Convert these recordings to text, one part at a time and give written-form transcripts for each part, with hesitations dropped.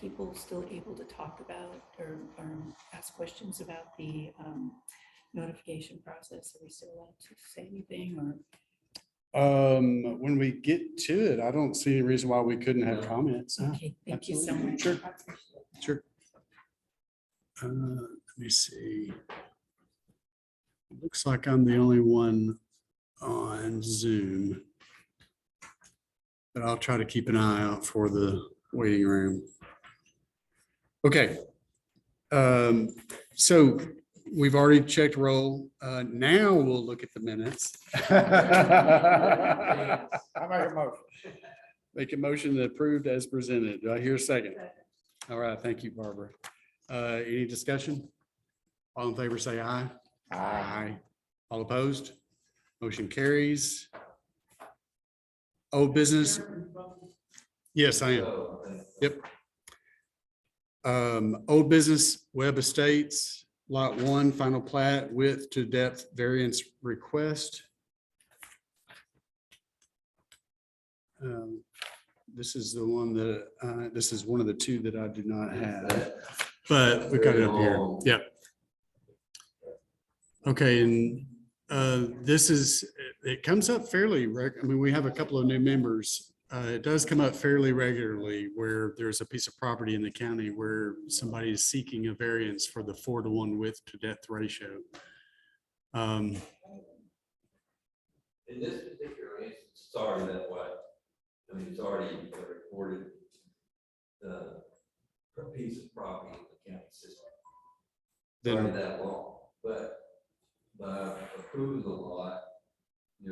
people still able to talk about or ask questions about the notification process? Are we still allowed to say anything or? When we get to it, I don't see any reason why we couldn't have comments. Okay, thank you so much. Sure. Sure. Let me see. It looks like I'm the only one on Zoom, but I'll try to keep an eye out for the waiting room. Okay. So we've already checked roll. Now we'll look at the minutes. I make a motion. Make a motion that approved as presented. Do I hear a second? All right, thank you, Barbara. Any discussion? All in favor, say aye. Aye. All opposed? Motion carries. Old business? Yes, I am. Yep. Old business, Webb Estates, Lot 1, final plat, width to depth variance request. This is the one that, this is one of the two that I do not have, but we got it up here. Yep. Okay, and this is, it comes up fairly, I mean, we have a couple of new members. It does come up fairly regularly where there's a piece of property in the county where somebody is seeking a variance for the 4-to-1 width to depth ratio. In this particular instance, it's already that way. I mean, it's already recorded a piece of property in the county system. It's already that long, but by approving the lot, you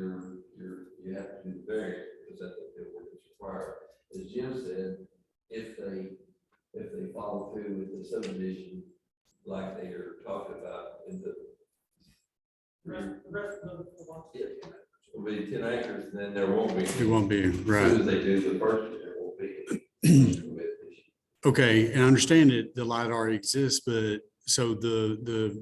have to do the variance because that's what it's required. As Jim said, if they follow through with the subdivision like they are talking about in the rest of the lot. Will be 10 acres, and then there won't be. It won't be, right. As soon as they do the first, there won't be. Okay, and I understand it, the lot already exists, but so the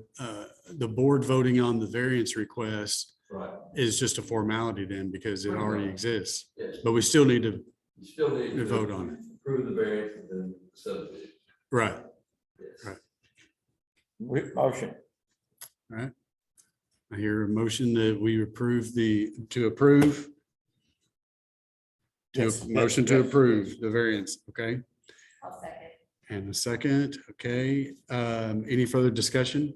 board voting on the variance request Right. is just a formality then because it already exists, Yes. but we still need to You still need to vote on it. approve the variance and then subdivision. Right. Yes. Right. Motion. All right. I hear a motion that we approve to approve. Yes, Motion yes, to yes. approve the variance, okay? I'll second. And a second, okay. Any further discussion?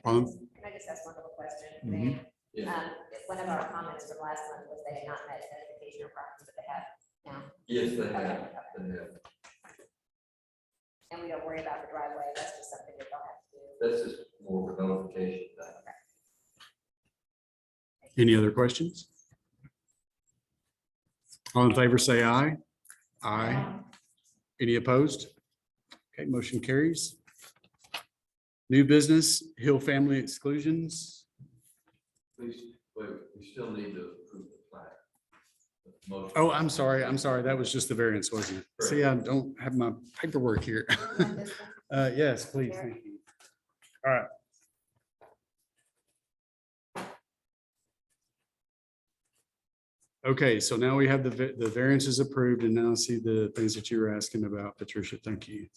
Can I just ask one little question? Mhm. Yeah. One of our comments from last month was they had not met identification requirements, but they have now. Yes, they Okay, have. okay. They have. And we don't worry about the driveway, that's just something that they'll have to do. That's just more of a notification thing. Any other questions? All in favor, say aye. Aye. Any opposed? Okay, motion carries. New business, Hill family exclusions. We still need to approve the plat. Motion. Oh, I'm sorry. That was just the variance, wasn't it? See, I don't have my paperwork here. Yes, please. Thank you. All right. Okay, so now we have the variances approved and now I see the things that you were asking about, Patricia. Thank you.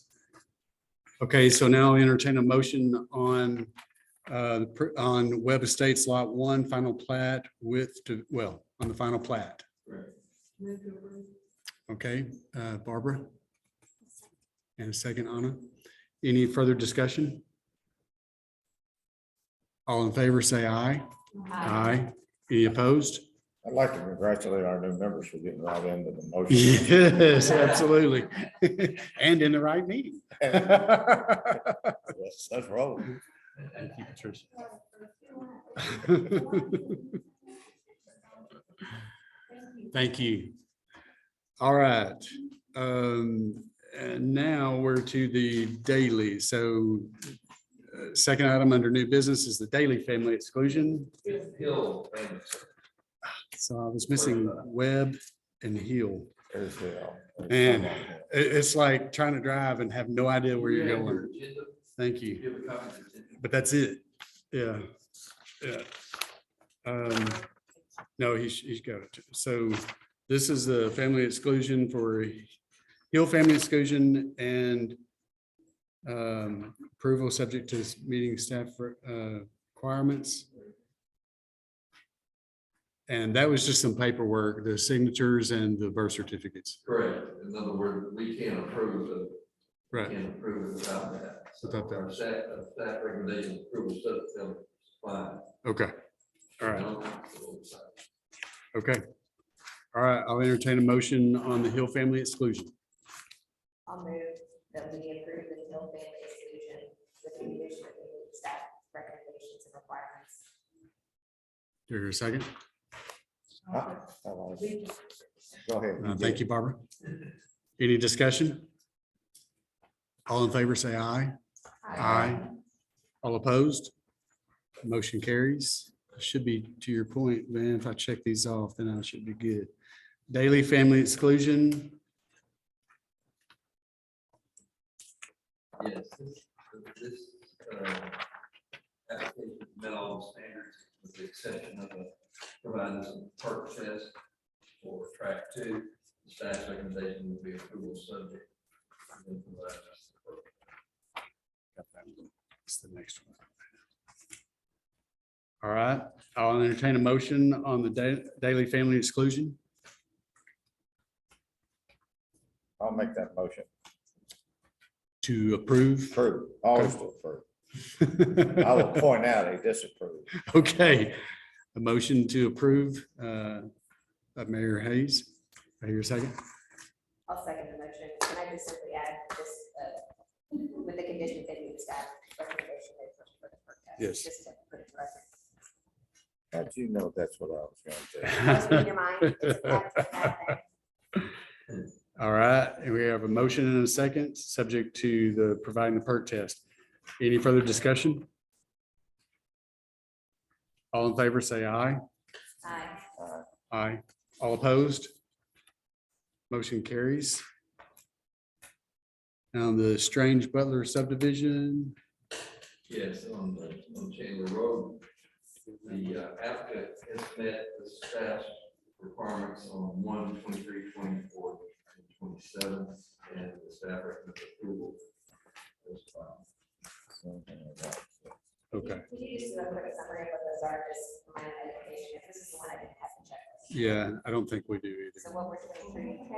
Okay, so now I entertain a motion on Webb Estates Lot 1, final plat on the final plat. Correct. Okay, Barbara. And a second, Anna. Any further discussion? All in favor, say aye. Aye. Any opposed? I'd like to congratulate our new members for getting right into the motion. Yes, absolutely. And in the right meeting. Let's roll. Thank you, Patricia. Thank you. All right. And now we're to the daily. So second item under new business is the daily family exclusion. Hill family. So I was missing Webb and Hill. There's Hill. And it's like trying to drive and have no idea where you're You have your going. agenda? Thank you. You have a copy of the agenda? But that's it. Yeah. Yeah. No, he's got it. So this is the family exclusion for Hill family exclusion and approval subject to meeting staff requirements. And that was just some paperwork, the signatures and the birth certificates. Correct. In other words, we can't approve it. Right. Can't approve it without that. So Without that. our staff recommendation approval stuff, fine. Okay. All right. No, Okay. All right. I'll entertain a motion on the Hill family exclusion. I'll move that we approve the Hill family exclusion with the condition of the staff recommendations and requirements. Do you hear a second? Go ahead. Thank you, Barbara. Any discussion? All in favor, say aye. Aye. All opposed? Motion carries. Should be, to your point, man, if I check these off, then I should be good. Daily family exclusion. Yes, this application met all the standards with the exception of providing some perk test for track 2. The staff's recommendation would be approval subject. And then provide us the perk. It's the next one. All right, I'll entertain a motion on the daily family exclusion. I'll make that motion. To approve. Approve, always to approve. I will point out he disapproved. Okay, a motion to approve by Mayor Hayes. I hear a second. I'll second the motion. And I just simply add this with the condition that the staff recommendation for the perk test. Yes. Just to put it in record. How'd you know that's what I was going to do? Must be in your mind. It's a bad thing. All right, and we have a motion and a second, subject to the providing the perk test. Any further discussion? All in favor, say aye. Aye. Aye. All opposed? Motion carries. Now the Strange Butler subdivision. Yes, on Chandler Road, the applicant has met the staff's requirements on 1/23/24 and 27, and the staff recommends approval. Okay, Could you just do a quick summary of what those are, just for my own edification? If this is the one I didn't have to check. yeah, I don't think we do So either. what we're doing.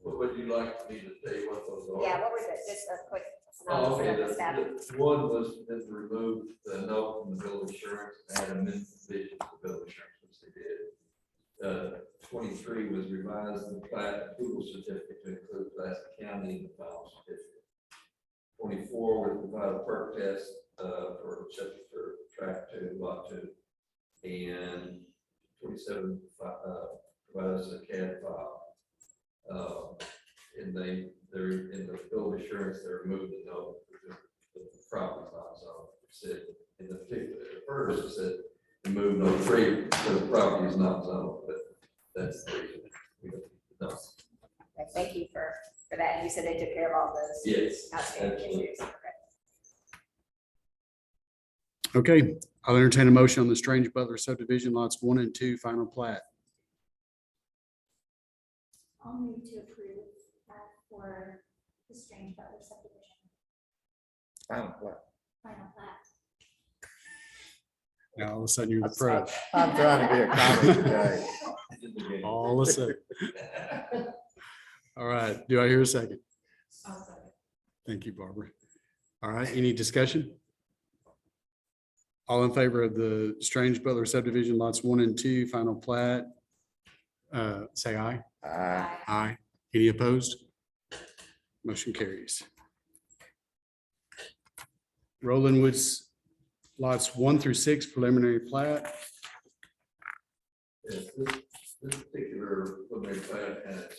What would you like me to tell you what those are? Yeah, what was it? Just a quick Oh, synopsis okay, of the staff. the one was to remove the note from the bill of insurance, and add amendment provision to the bill of insurance, which they did. 23 was revised the plat approval certificate to include Pulaski County in the final certificate. 24 was provide a perk test for subject for track 2, lot 2. And 27 provide us a CAD file. And they're in the bill of insurance, they removed the note, the property not zoned. It said in the particular, at first it said remove note 3 because the property is not zoned, but that's the reason. We don't know. Okay, thank you for that. You said they took care of all those Yes, outstanding absolutely. issues. Okay. Okay, I'll entertain a motion on the Strange Butler subdivision lots 1 and 2 final plat. I'll move to approve for the Strange Butler subdivision, Final plat. final plat. Now all of a sudden you're the pro. I'm trying to be a comment today. All of a sudden. All right, do I hear a second? Thank you, Barbara. All right, any discussion? All in favor of the Strange Butler subdivision lots 1 and 2 final plat? Say aye. Aye. Any opposed? Motion carries. Roland Woods lots 1 through 6 preliminary plat. Yes, this particular preliminary plat has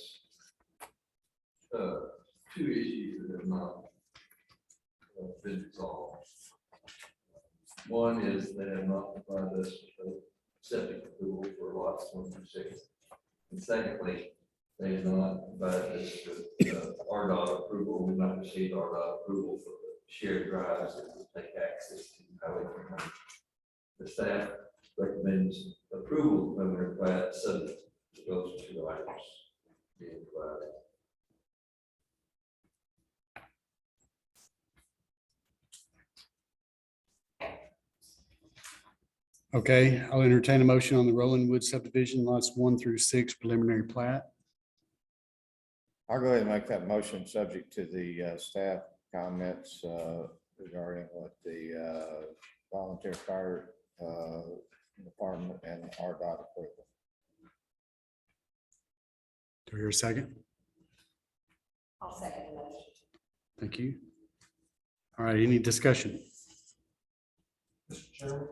2 issues that have not been resolved. One is they have not provided us with a septic approval for lots 1 through 6. And secondly, they have not provided us with RDOT approval. We've not received RDOT approval for the shared drives that will take access to Highway 300. The staff recommends approval of preliminary plat subject to those 2 items. being provided. Okay, I'll entertain a motion on the Rolling Wood subdivision lots 1 through 6 preliminary plat. I'll go ahead and make that motion subject to the staff comments regarding what the volunteer fire department and RDOT approval. Do I hear a second? I'll second the motion. Thank you. All right, any discussion? Mr. Chairman,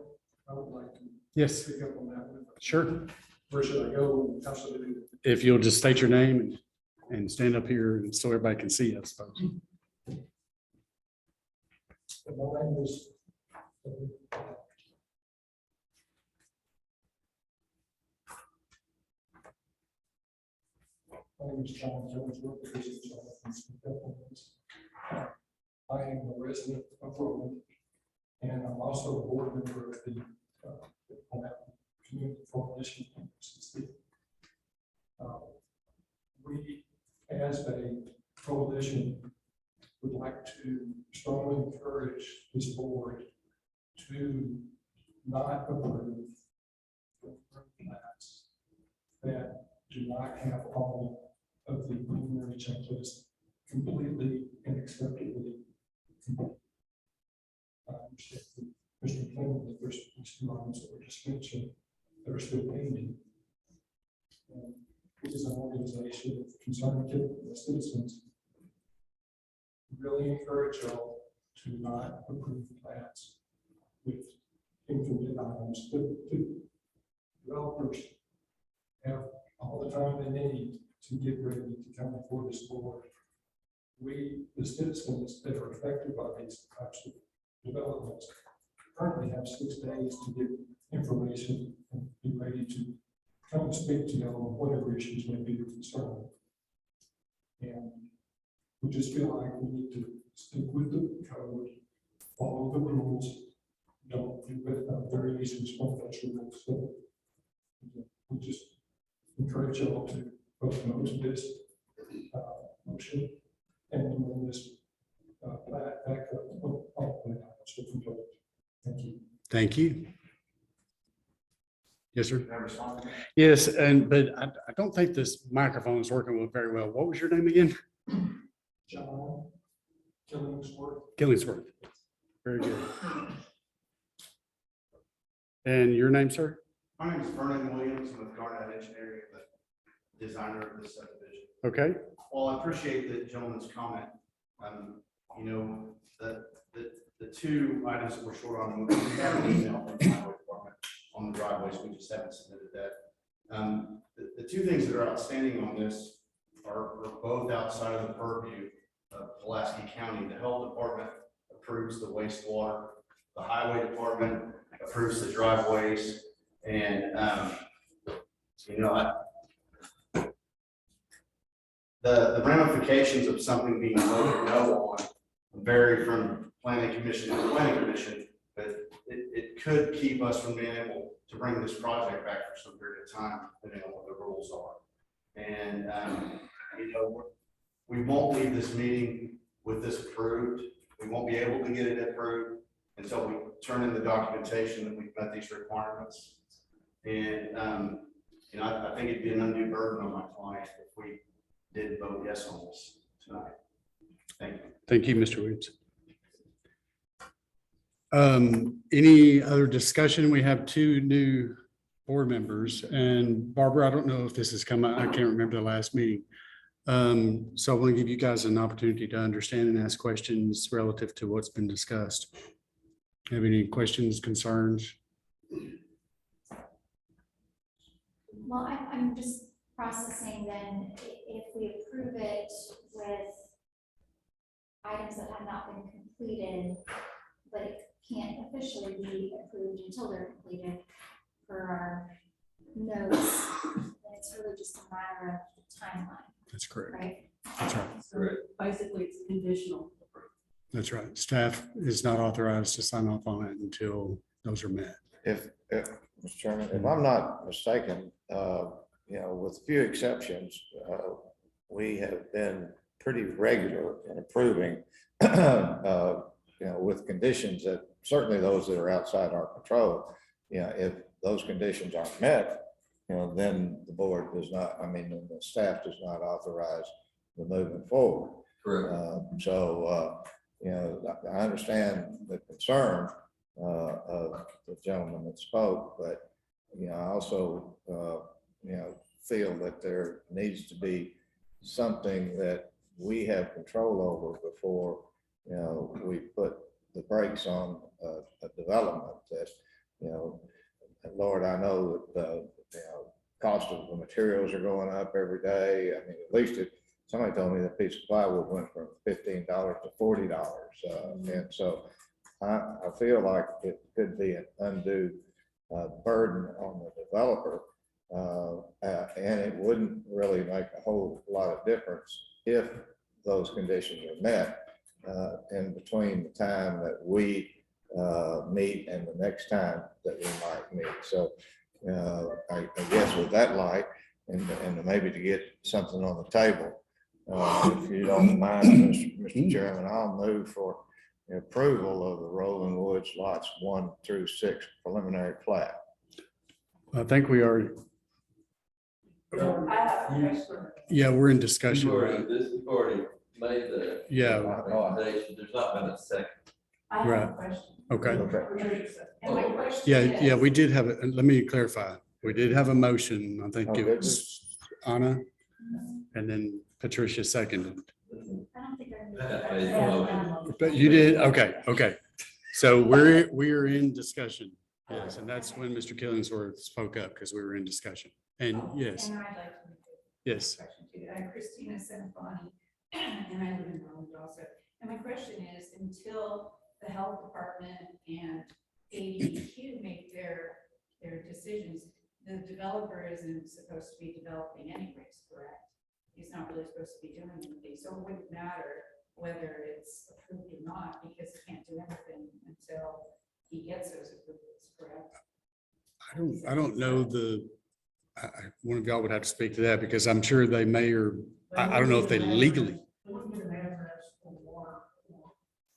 I would like to Yes, pick up on that. sure. Where should I go? How should I do it? If you'll just state your name and stand up here so everybody can see us. folks. My name is John Jones. I am a resident of Roland, and I'm also a board member of the Community Coalition. We, as a coalition, would like to strongly encourage this board to not approve plats that do not have all of the preliminary checklist completely and acceptably complete. I understand that Mr. Clinton, there's these 2 items that were just mentioned that are still pending. It is an organization of concerned citizens. Really encourage y'all to not approve plats with incomplete items. The developers have all the time they need to get ready to come before this board. We, the citizens that are affected by these types of developments, currently have 6 days to get information and be ready to come and speak to you on whatever issues may be your concern. And we just feel like we need to stick with the code, follow the rules, don't do variations from those rules. So we just encourage y'all to vote no to this motion and when this back up all the items will complete. Thank you. Thank you. Yes, sir. Yes, but I don't think this microphone is working very well. What was your name again? John Killingsworth. Killingsworth. Very good. And your name, sir? My name is Vernon Williams. I'm with Garnet Engineering, the designer of this subdivision. Okay. Well, I appreciate the gentleman's comment. You know, the 2 items that we're short on, we have an email from the highway department on the driveways. We just haven't submitted that. The 2 things that are outstanding on this are both outside of the purview of Pulaski County. The health department approves the wastewater. The highway department approves the driveways. And, you know, the ramifications of something being voted no on vary from planning commission to planning commission, but it could keep us from being able to bring this project back for some period of time, depending on what the rules are. And, you know, we won't leave this meeting with this approved. We won't be able to get it approved until we turn in the documentation that we've met these requirements. And, you know, I think it'd be an undue burden on my client if we did vote yes on this tonight. Thank you. Thank you, Mr. Williams. Any other discussion? We have 2 new board members, and Barbara, I don't know if this has come out. I can't remember the last meeting. So I want to give you guys an opportunity to understand and ask questions relative to what's been discussed. Have any questions, concerns? Well, I'm just processing then, if we approve it with items that have not been completed, but it can't officially be approved until they're completed for our notes, then it's really just a matter of the timeline, That's correct. right? That's right. So basically, it's conditional. That's right. Staff is not authorized to sign off on it until those are met. If, Mr. Chairman, if I'm not mistaken, you know, with few exceptions, we have been pretty regular in approving, with conditions that certainly those that are outside our control. If those conditions aren't met, then the board does not, then the staff does not authorize the moving forward. Correct. I understand the concern of the gentleman that spoke, but, I also, feel that there needs to be something that we have control over before, we put the brakes on a development that, Lord, I know that, cost of the materials are going up every day. At least somebody told me that piece of plywood went from $15 to $40. And so I feel like it could be an undue burden on the developer. And it wouldn't really make a whole lot of difference if those conditions are met in between the time that we meet and the next time that we might meet. So I guess with that light, and maybe to get something on the table, if you don't mind, Mr. Chairman, I'll move for approval of the Rolling Woods lots 1 through 6 preliminary plat. I think we are, yeah, we're in discussion. You've already made the. Yeah. Recommendation. There's not been a second. I have a Right. question. Okay. And my question Yeah, is- we did have it. Let me clarify. We did have a motion. I think Oh, it did we? was Anna and then Patricia seconded. I don't think I. That made the motion. But you did, okay. So we are in discussion. Yes, and that's when Mr. Killingsworth spoke up because we were in discussion. And yes, And I'd like to make a yes. question too. I'm Christina Senafani, and I live in Raleigh also. And my question is, until the health department and ADQ make their decisions, the developer isn't supposed to be developing anyways, correct? He's not really supposed to be doing anything, so it wouldn't matter whether it's approved or not, because he can't do anything until he gets those approvals, correct? I don't know one of y'all would have to speak to that because I'm sure they may or, I don't know if they legally. They wouldn't get an address for water or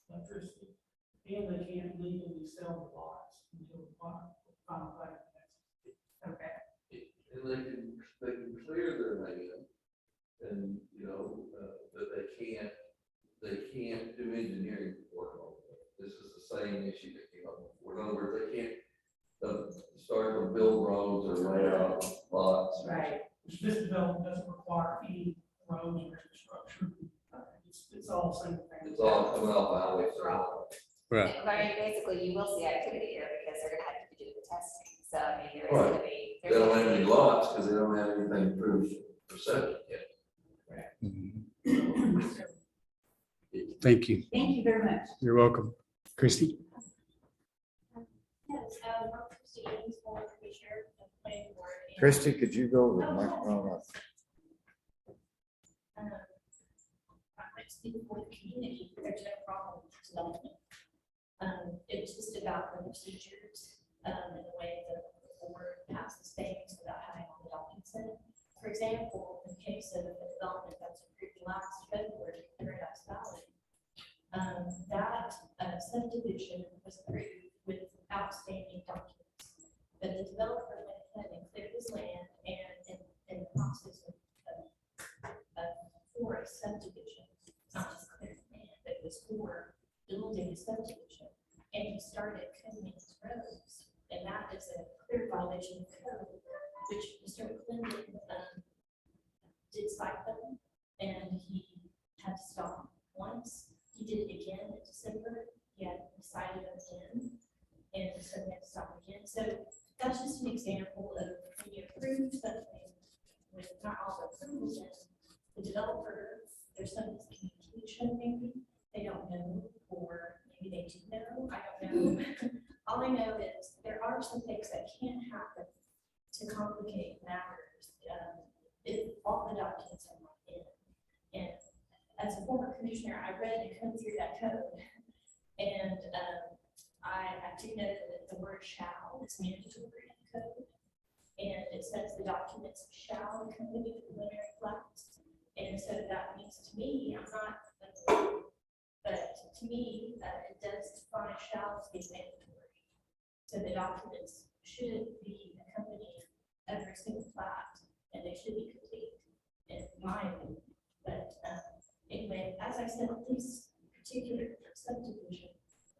electricity, and they can't legally sell the lots until the final plan. Okay. And they can clear their land and, that they can't do engineering work on it. This is the same issue that came up before. In other words, they can't start to build roads or lay out lots. Right. Which this development doesn't require any roads or infrastructure. It's all single family. It's all coming off the highway. So Right. Basically, you will see activity here because they're gonna have to do the testing, so there is Right. gonna be. they don't have any lots because they don't have anything approved for septic yet. Thank you. Thank you very much. You're welcome. Christie? Yes, Christie Ames, former commissioner of the planning board. and, Christie, could you go to the microphone? I'd like to speak for the community, there's no problem with development. It was just about the procedures, and the way that the board passes things without having all the documents in it. For example, in the case of the development that was approved last February, Paradise Valley, that subdivision was approved with outstanding documents. But the developer went ahead and cleared his land and in the process of for a subdivision, not just clearing land, but it was for building a subdivision. And he started cutting his roads, and that is a clear violation of code, which Mr. McClendon did cite them, and he had to stop once. He did it again in December. He had cited them again, and so he had to stop again. So that's just an example of when you approve something with not all the approvals in, the developer, there's some miscommunication maybe, they don't know, or maybe they do know, I don't know. All I know is there are some things that can happen to complicate matters, if all the documents are not in. And as a former commissioner, I read and come through that code. And I do know that the word shall is mandatory in the code. And it says the documents shall accompany the preliminary plats. And so that means to me, I'm not, but to me, it does define shall be mandatory. So the documents should be accompanying every single plat, and they should be complete, in my opinion. But anyway, as I said, this particular subdivision,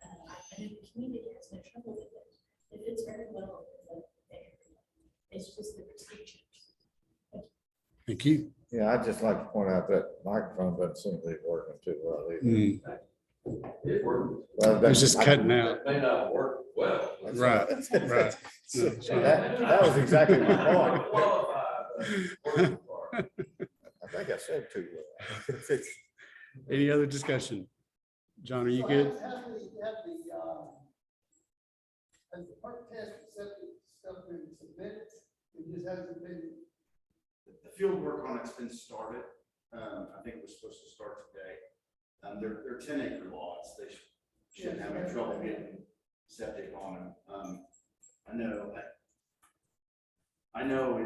I know the community has no trouble with it. It fits very well with the area. It's just the procedures. Thank you. Yeah, I'd just like to point out that microphone doesn't seem to be working too well either. Mm, It works. Well, It's just cutting out. It may not work well. Right, right. That was exactly my point. Qualified, but working for it. I think I said too well. Any other discussion? John, are you good? Has the perk test septic stuff been submitted? It just hasn't been. The field work on it's been started. I think it was supposed to start today. They're 10-acre lots. They shouldn't have any trouble getting septic on them. I know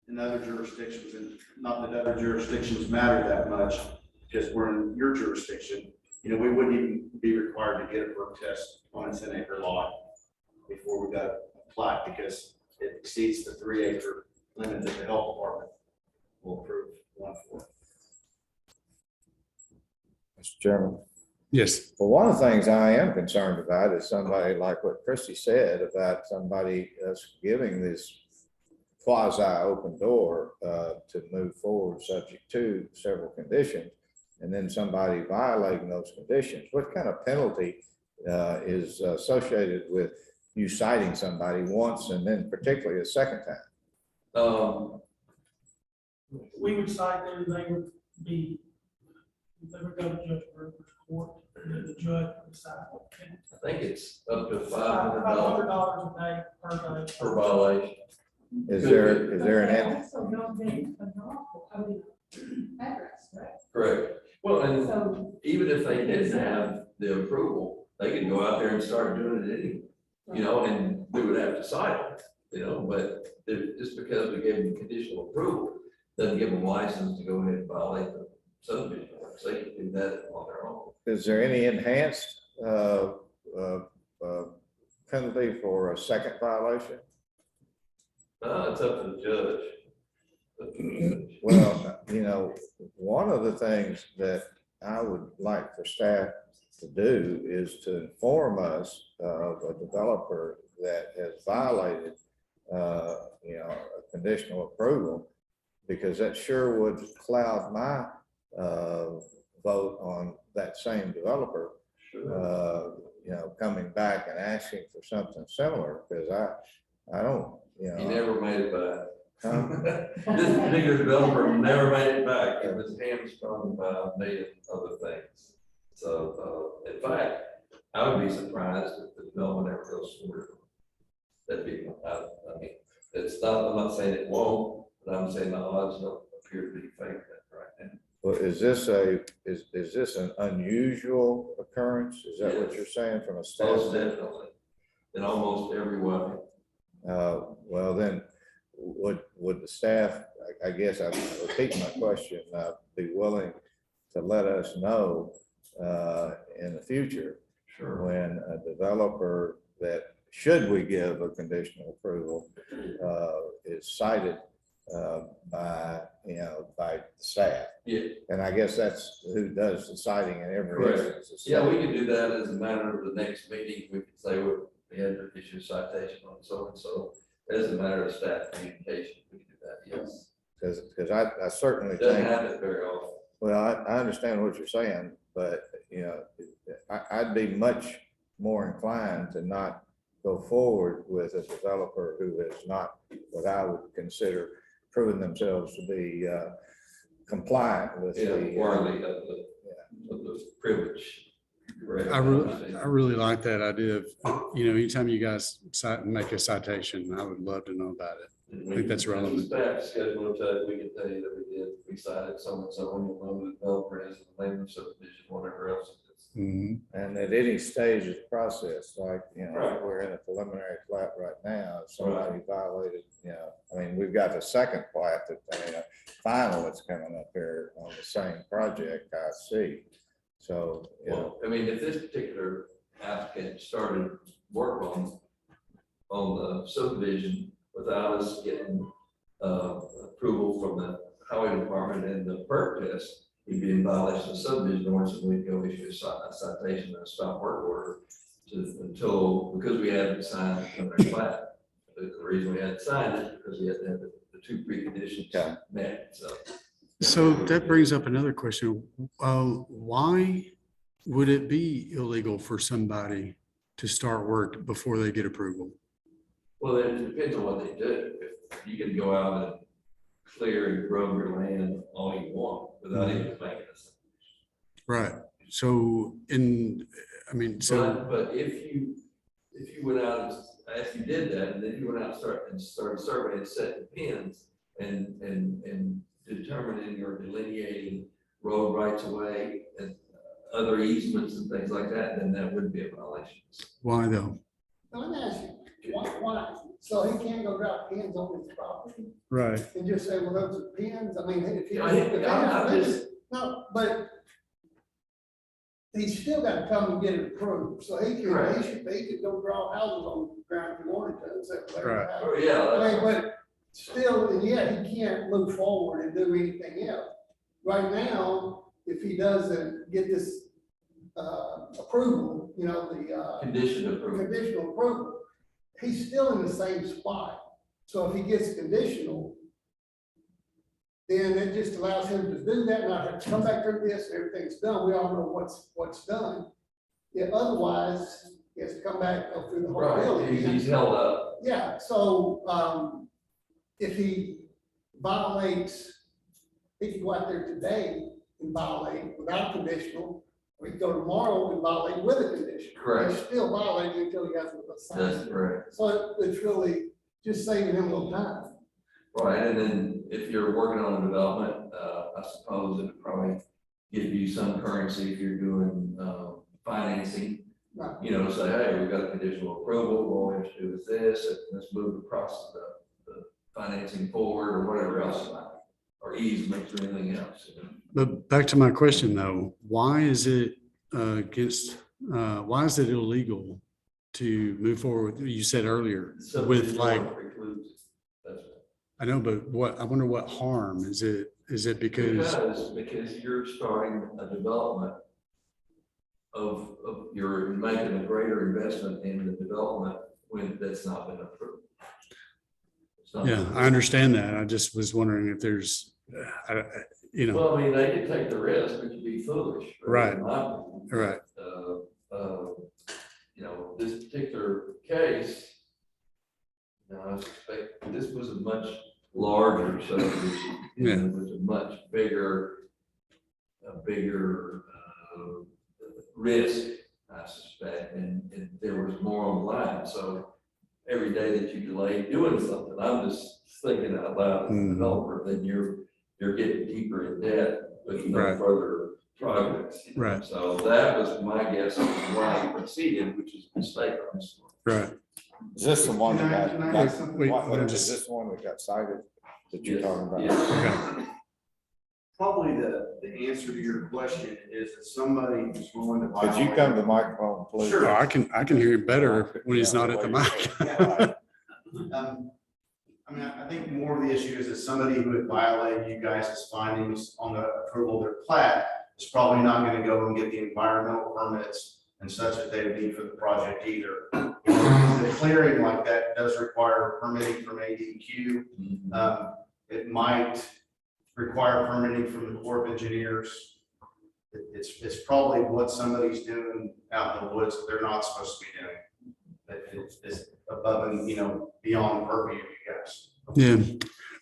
in other jurisdictions, and not that other jurisdictions matter that much, because we're in your jurisdiction, we wouldn't even be required to get a perk test on a 10-acre lot before we got a plat, because it exceeds the 3-acre limit that the health department will approve one for. Mr. Chairman. Yes. Well, one of the things I am concerned about is somebody like what Christie said about somebody us giving this quasi open door to move forward subject to several conditions, and then somebody violating those conditions. What kind of penalty is associated with you citing somebody once and then particularly a second time? We would cite them, they would be, they would go to Judge Brewer's court, and then the judge would decide. I think it's up to $500 $500 a day per day. per violation. Is there an, Also don't make a lawful, address, right? Correct. Well, and So, even if they didn't have the approval, they could go out there and start doing it anyway, and we would have to cite them, but just because we gave them conditional approval, doesn't give them license to go ahead and violate the subdivision. So they can do that on their own. is there any enhanced penalty for a second violation? It's up to the judge. Up to the judge. Well, one of the things that I would like for staff to do is to inform us of a developer that has violated, a conditional approval, because that sure would cloud my vote on that same developer, Sure. coming back and asking for something similar, because I don't, He never made it back. Huh? This particular developer never made it back. It was hamstrung by a million other things. So, in fact, I would be surprised if the development ever goes forward. That'd be, I mean, it's not, I'm not saying it won't, but I'm saying the odds don't appear to be favoring it right now. Well, is this an unusual occurrence? Is that what you're saying from a Most staff? definitely, in almost every way. Well, then, would the staff, I guess I'm repeating my question, be willing to let us know in the future Sure. when a developer that, should we give a conditional approval, is cited by the staff? Yeah. And I guess that's who does the citing in every Correct. instance. Yeah, we could do that as a matter of the next meeting. We could say we had to issue a citation on so and so. As a matter of staff communication, we can do that, yes. Because I certainly It doesn't think, happen very often. well, I understand what you're saying, but, I'd be much more inclined to not go forward with a developer who is not what I would consider proving themselves to be compliant with the. Worthy of the privilege. Correct. I really like that idea of, anytime you guys make a citation, I would love to know about it. I think that's relevant. Staff schedule, we can tell you that we cited so and so, and you'll know who the developer is, and the name of the subdivision, whatever else. It's Mhm. And at any stage of the process, like, Right. we're in a preliminary plat right now, if somebody violated, I mean, we've got the second plat final that's coming up here on the same project, I see. So, Well, I mean, if this particular applicant started work on the subdivision without us getting approval from the highway department and the perk test, he'd be in violation of subdivision ordinance, and we'd go issue a citation and a stop work order because we hadn't signed the preliminary plat. The reason we hadn't signed it is because we had to have the two preconditions Okay. met, so. So that brings up another question. Why would it be illegal for somebody to start work before they get approval? Well, it depends on what they do. If you can go out and clear and grow your land all you want without even making a subdivision. Right. So so, But if you went out, if you did that, and then you went out and started surveying, setting pins and determining your delineating road rights of way and other easements and things like that, then that would be a violation. why though? Now, let me ask you, why? So he can't go drop pins on his property Right. and just say, well, those are pins? I mean, if he. I'm just- No, but he's still gotta come and get it approved, so he Correct. he could go draw houses on the ground if he wanted to, and say, whatever. Right. Oh, yeah. I mean, but still, and yet he can't move forward and do anything else. Right now, if he doesn't get this, approval, the, Condition approval. conditional approval, he's still in the same spot. So if he gets conditional, then it just allows him to do that, not have to come back through this, everything's done, we all know what's done. Yeah, otherwise, he has to come back, go through the whole Right, building. he's held up. Yeah, so, if he violates, he can go out there today and violate without conditional, or he can go tomorrow and violate with a condition. Correct. He's still violating until he has a That's sign. correct. So it's really just saving him a little time. Right, and then if you're working on a development, I suppose it would probably give you some currency if you're doing, financing. Right. Say, hey, we've got a conditional approval, all we have to do is this, and let's move the process, the financing forward, or whatever else, or easements or anything else. But back to my question though, why is it why is it illegal to move forward? You said earlier with Subdivision like, order precludes it. That's right. I know, but I wonder what harm is it? Is it because, Because you're starting a development of you're making a greater investment in the development when that's not been approved. It's not- yeah, I understand that. I just was wondering if there's, Well, I mean, they could take the risk, but you'd be foolish. Right. in my opinion. Right. This particular case, I suspect this was a much larger subdivision. Yeah. It was a much bigger, risk, I suspect, and there was more on the line. So every day that you delay doing something, I'm just thinking out loud as a Mhm. developer, then you're getting deeper in debt with no Right. further progress. Right. So that was my guess of why he proceeded, which is a mistake on this one. right? is this the one that Can I got, ask something? Wait, is just- this the one that got cited that you're Yes, talking about? yes. Okay. Probably the answer to your question is that somebody is willing to. Could you come to the microphone, please? Sure. Oh, I can hear you better when he's not at the mic. I think more of the issue is that somebody who had violated you guys' findings on the approval of their plat is probably not gonna go and get the environmental permits and such that they would need for the project either. The clearing like that does require permitting from ADQ. It might require permitting from the Corps of Engineers. It's probably what somebody's doing out in the woods that they're not supposed to be doing. That it's above and, beyond the purview of you guys. Yeah,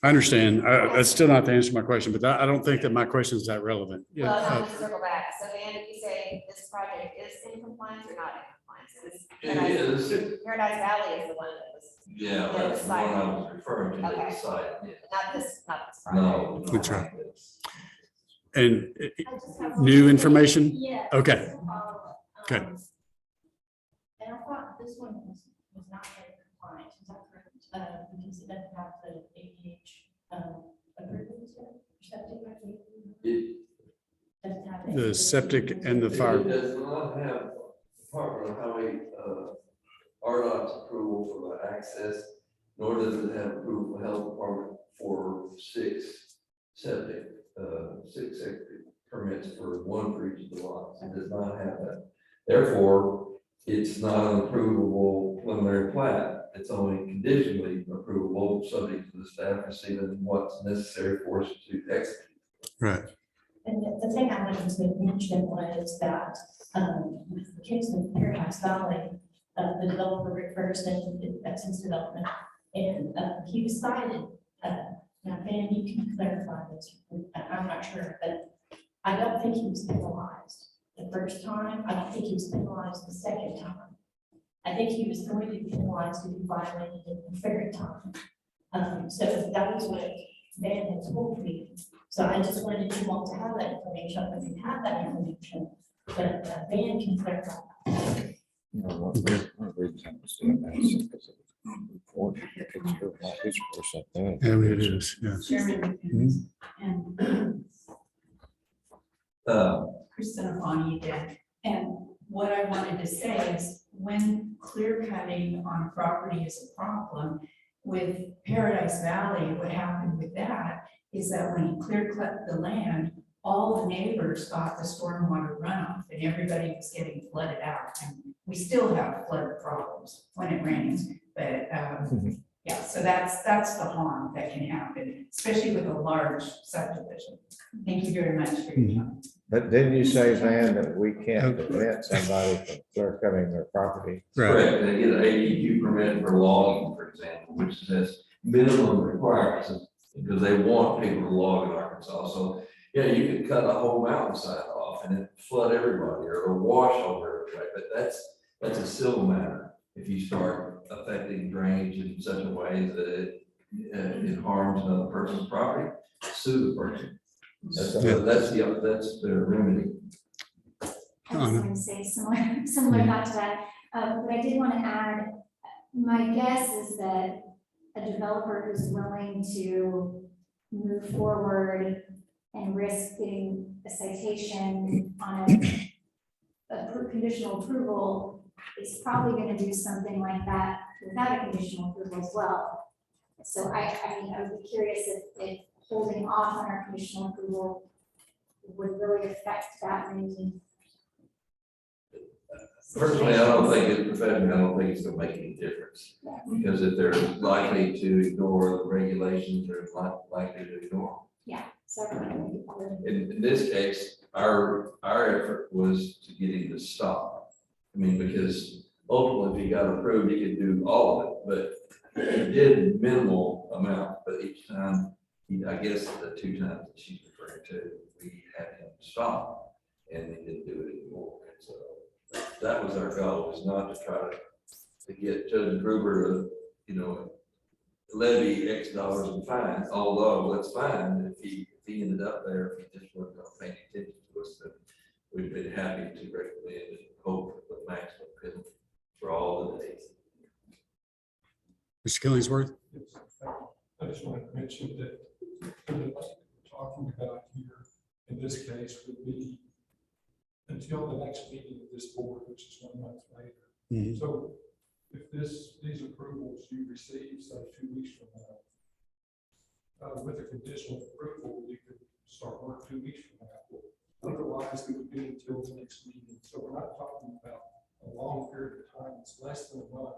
I understand. That's still not the answer to my question, but I don't think that my question is that relevant. Well, now Yeah. let's circle back. So Dan, if you say this project is in compliance or not in compliance? Is It is, Paradise Valley is the one that was, yeah, that's the one I was referring to, Okay. the site, yeah. not this project. No. That's right. And I just have new one- information? Yeah. Okay. just a follow-up. Okay. And I thought this one was not in compliance, is that correct? Because it doesn't have the ADH, approvals yet, or septic, I think. It, Doesn't have The septic and the fire. it does not have Department of Highway, RDOT's approval for the access, nor does it have approval for health department for six septic permits for one for each of the lots. It does not have that. Therefore, it's not an approvable preliminary plat. It's only conditionally approvable, subject to the staff receiving what's necessary for us to execute. Right. And the thing I wanted to mention was that, with the case of Paradise Valley, the developer refers to that's his development, and, he was cited, now, Ben, you can clarify this, I'm not sure, but I don't think he was penalized the first time, I don't think he was penalized the second time. I think he was going to be penalized if he violated it the third time. So that was what Ben had told me. So I just wanted you all to have that information, if you have that information, but Ben can clarify. You know, one reason I was doing that is because of the report, it's your, not his person doing Yeah, it is, yeah. Chairman, and Kristen Bonnie again. And what I wanted to say is when clear cutting on property is a problem, with Paradise Valley, what happened with that is that when he clear cut the land, all the neighbors got the stormwater runoff and everybody was getting flooded out. And we still have flood problems when it rains, but yeah, so that's the harm that can happen, especially with a large subdivision. Thank you very much for your time. But didn't you say, Van, that we can't prevent somebody from clear cutting their property? Right. Correct, they get an ADQ permit for logging, for example, which has minimum requirements, because they want people to log in Arkansas, so, yeah, you can cut a whole mountainside off and it flood everybody, or wash over everybody, but that's a civil matter. If you start affecting drainage in such a way that it harms another person's property, sue the person. That's the remedy. I was going to say similar thought to that, but I did want to add, my guess is that a developer who's willing to move forward and risk getting a citation on a conditional approval is probably going to do something like that without a conditional approval as well. So I mean, I would be curious if holding off on our conditional approval would really affect that many. Personally, I don't think it's professional, I don't think it's gonna make any difference, because if they're likely to ignore the regulations, they're likely to ignore. Yeah, so. In this case, our effort was to get him to stop. I mean, because ultimately, if he got approved, he could do all of it, but he did minimal amount, but each time, I guess the two times that she's referring to, we had him stop, and he didn't do it anymore, and so that was our goal, was not to try to get Judge Gruber to, levy X dollars in fines, although that's fine if he ended up there, if he just wasn't paying attention to us, then we'd been happy to recommend and hope for the maximum penalty for all the days. Mr. Killingsworth? I just wanted to mention that what we're talking about here in this case would be until the next meeting of this board, which is 1 month later. Mhm. So if these approvals you receive, say 2 weeks from now, with a conditional approval, you could start work 2 weeks from now. Otherwise, it would be until the next meeting. So we're not talking about a long period of time. It's less than a month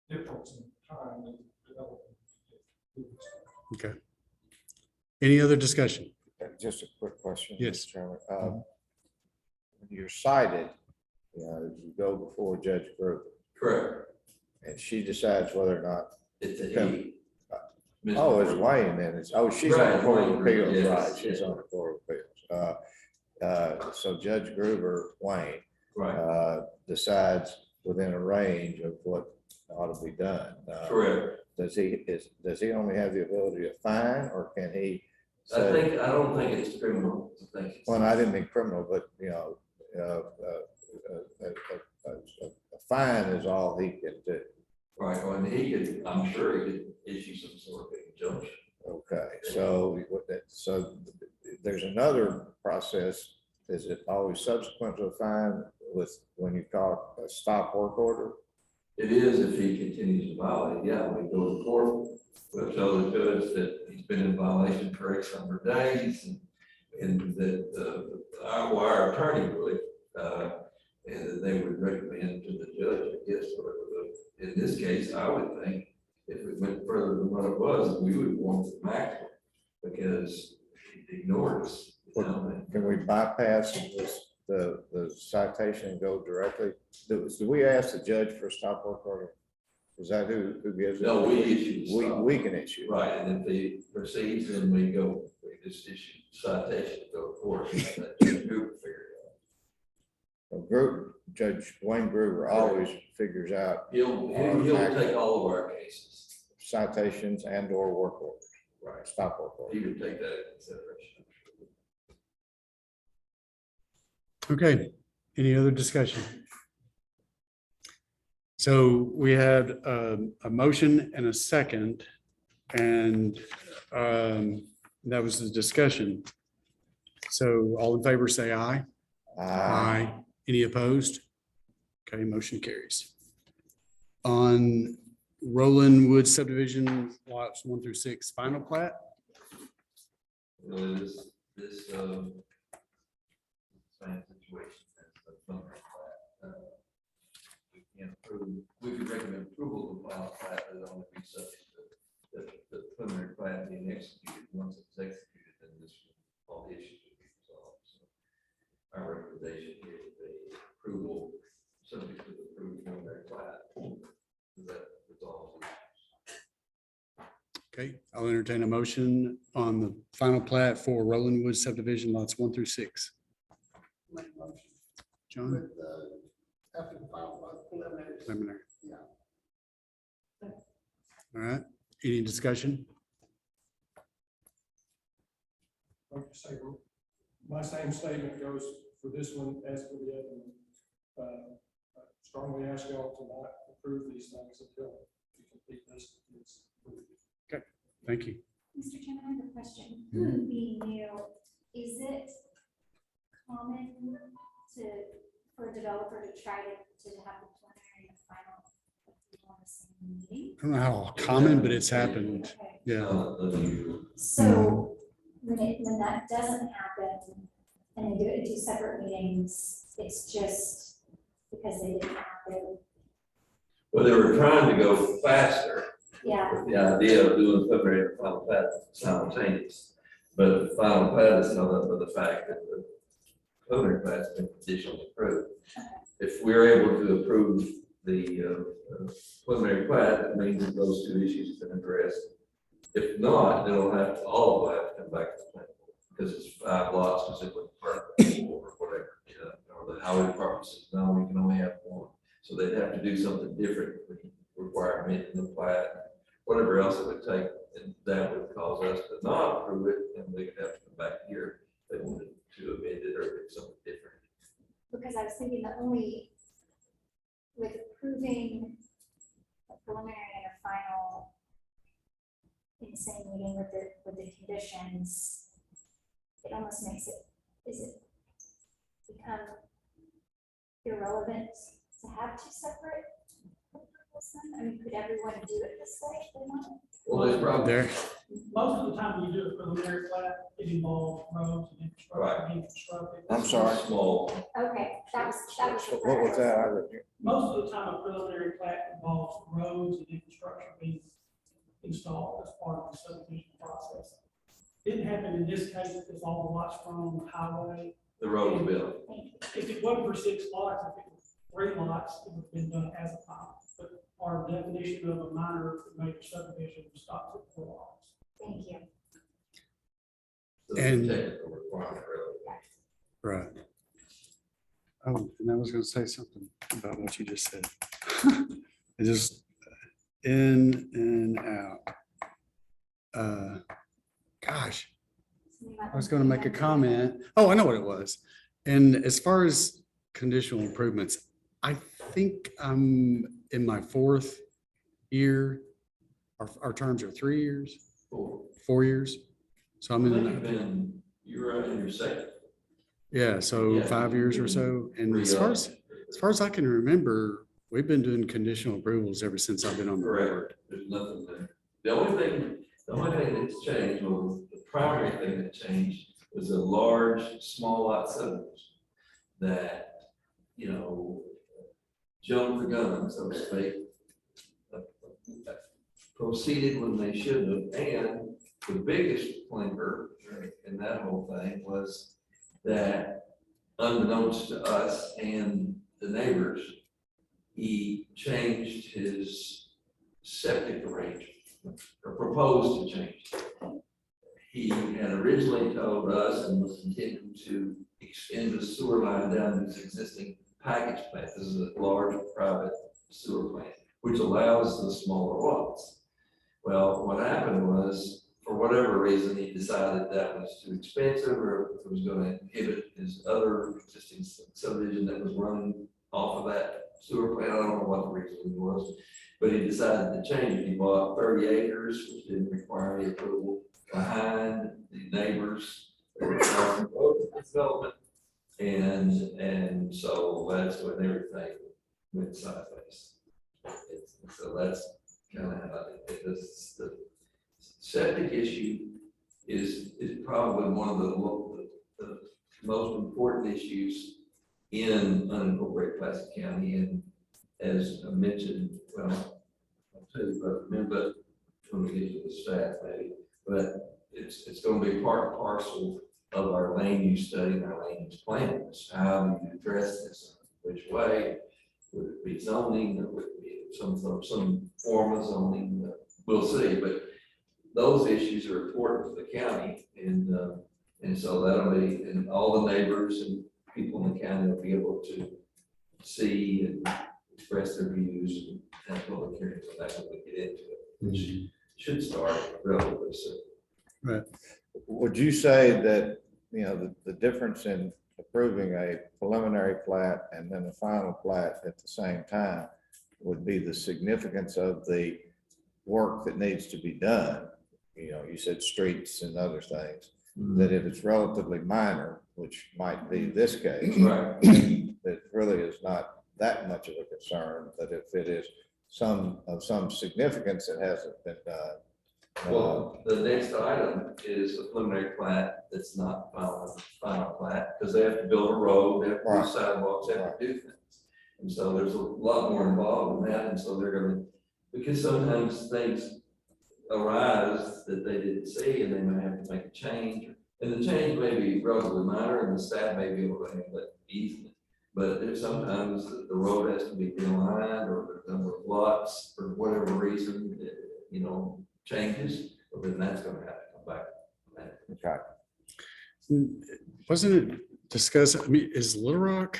difference in time in development. Okay. Any other discussion? Just a quick question. Yes. Mr. Chairman. When you're cited, you go before Judge Gruber, Correct. and she decides whether or not. It's a Okay. he. Oh, it's Wayne, then she's on Right, the Court of Wayne, Appeals, yes, right, she's yeah. on the Court of Appeals. So Judge Gruber, Wayne, Right, decides within a range of what ought to be done. correct. Does he only have the ability to fine, or can he I don't think it's criminal. I think it's. Well, I didn't mean criminal, but, you know, a fine is all he can do. Right, well, and he could, I'm sure he could issue some sort of injunction. Okay, so there's another process. Is it always subsequent to a fine with, when you call a stop work order? It is if he continues to violate, yeah, we go to court, we'll tell the judge that he's been in violation for X number of days, and that, our attorney would, and that they would recommend to the judge, I guess, or in this case, I would think, if it went further than what it was, we would want the maximum, because he ignored us. You know? Can we bypass the citation and go directly? Do we ask the judge for a stop work order? Is that who gives it? No, we issue the stop. We can issue. Right, and if he proceeds, then we just issue citation, go to court, and let Judge Hoover figure it out. Judge Wayne Gruber always figures out He'll take all of our cases. citations and or work orders. Right. Stop work orders. He would take that into consideration. Okay, any other discussion? So we had a motion and a second, and that was the discussion. So all in favor, say aye. Aye. Any opposed? Okay, motion carries. On Roland Woods subdivision lots 1 through 6, final plat. Really, this same situation as the preliminary plat. We can't approve, we could recommend approval of the final plat, but it only be subject to the preliminary plat being executed. Once it's executed, then all the issues will be resolved. So our recommendation here would be approval, subject to the approved preliminary plat. That resolves the issues. Okay, I'll entertain a motion on the final plat for Roland Woods subdivision lots 1 through 6. Make a motion John? with, after the final preliminary. Preliminary. Yeah. All right, any discussion? Like I say, my same statement goes for this one as for the other one. I strongly ask y'all to not approve these things until we complete this. Thank you. Mr. Chairman, I have a question. Being new, is it common for a developer to try to have the preliminary and final approval on the same meeting? I don't know how common, but it's happened. Okay. Yeah. So when that doesn't happen and they do it in 2 separate meetings, it's just because they didn't have it. Well, they were trying to go faster. Yeah. With the idea of doing the preliminary and final plat simultaneous. But the final plat is held up by the fact that the preliminary plat's been conditionally approved. If we're able to approve the preliminary plat, that means that those 2 issues have been addressed. If not, then it'll have to, all of it have to come back to the planning board, because it's 5 lots specifically or whatever, or the highway department says, no, we can only have 1. So they'd have to do something different, require amending the plat, whatever else it would take, and that would cause us to not approve it, and we could have to come back here. If they wanted to amend it or do something different. Because I was thinking that only with approving a preliminary and a final in the same meeting with the conditions, it almost makes it, is it become irrelevant to have 2 separate approvals then? I mean, could everyone do it this way if they want? Well, there's probably There, Most of the time when you do a preliminary plat, it involves roads and infrastructure being constructed. I'm sorry. small. Okay, that was the What was that? I didn't hear. Most of the time, a preliminary plat involves roads and infrastructure being installed as part of the subdivision process. Didn't happen in this case because all the lots from the highway. The road was built. If it wasn't for 6 lots, if it was 3 lots, it would have been done as a final. But our definition of a minor major subdivision stops at 4 lots. Thank you. So And- the technical requirement, really. right. Oh, and I was going to say something about what you just said. It just in and out. Gosh, I was going to make a comment. Oh, I know what it was. And as far as conditional improvements, I think I'm in my 4th year. Our terms are 3 years, 4 years. So I'm in, You're in your second. yeah, so Yeah, 5 years or so. And as far as I can remember, we've been doing conditional approvals ever since I've been on the board. Correct, there's nothing there. The only thing that's changed, well, the primary thing that changed was a large, small lot subdivision that, you know, jumped the gun, so to speak, proceeded when they should have, and the biggest clinker in that whole thing was that unbeknownst to us and the neighbors, he changed his septic arrangement, or proposed to change. He had originally told us and was intending to extend the sewer line down his existing package plant. This is a large private sewer plant, which allows the smaller lots. Well, what happened was, for whatever reason, he decided that was too expensive, or it was going to inhibit his other existing subdivision that was running off of that sewer plant. I don't know what the reason was, but he decided to change it. He bought 30 acres, which didn't require any approval, behind the neighbors that were trying to go to development. And so that's when everything went sideways. So that's kind of how the septic issue is probably one of the most important issues in unincorporated Pulaski County. And as I mentioned, well, I'll tell you about it, but when we get to the staff maybe, but it's going to be part and parcel of our land use study and our land use plans. How do you address this? Which way? Would it be zoning, or would it be some form of zoning? We'll see, but those issues are important to the county, and so that'll be, and all the neighbors and people in the county will be able to see and express their views and have public hearings on that when we get into it, which should start relatively soon. Right. Would you say that, you know, the difference in approving a preliminary plat and then a final plat at the same time would be the significance of the work that needs to be done? You know, you said streets and other things, that if it's relatively minor, which might be this case, Right. it really is not that much of a concern, but if it is of some significance that hasn't been done. Well, the next item is a preliminary plat that's not final plat, because they have to build a road, they have to do sidewalks, they have to do things. And so there's a lot more involved in that, and so they're gonna, because sometimes things arise that they didn't see, and they may have to make a change. And the change may be relatively minor, and the staff may be able to handle it easily. But there's sometimes the road has to be realigned, or the number of lots, for whatever reason, you know, changes, but then that's gonna have to come back. Okay. Wasn't it discussed, I mean, is Little Rock,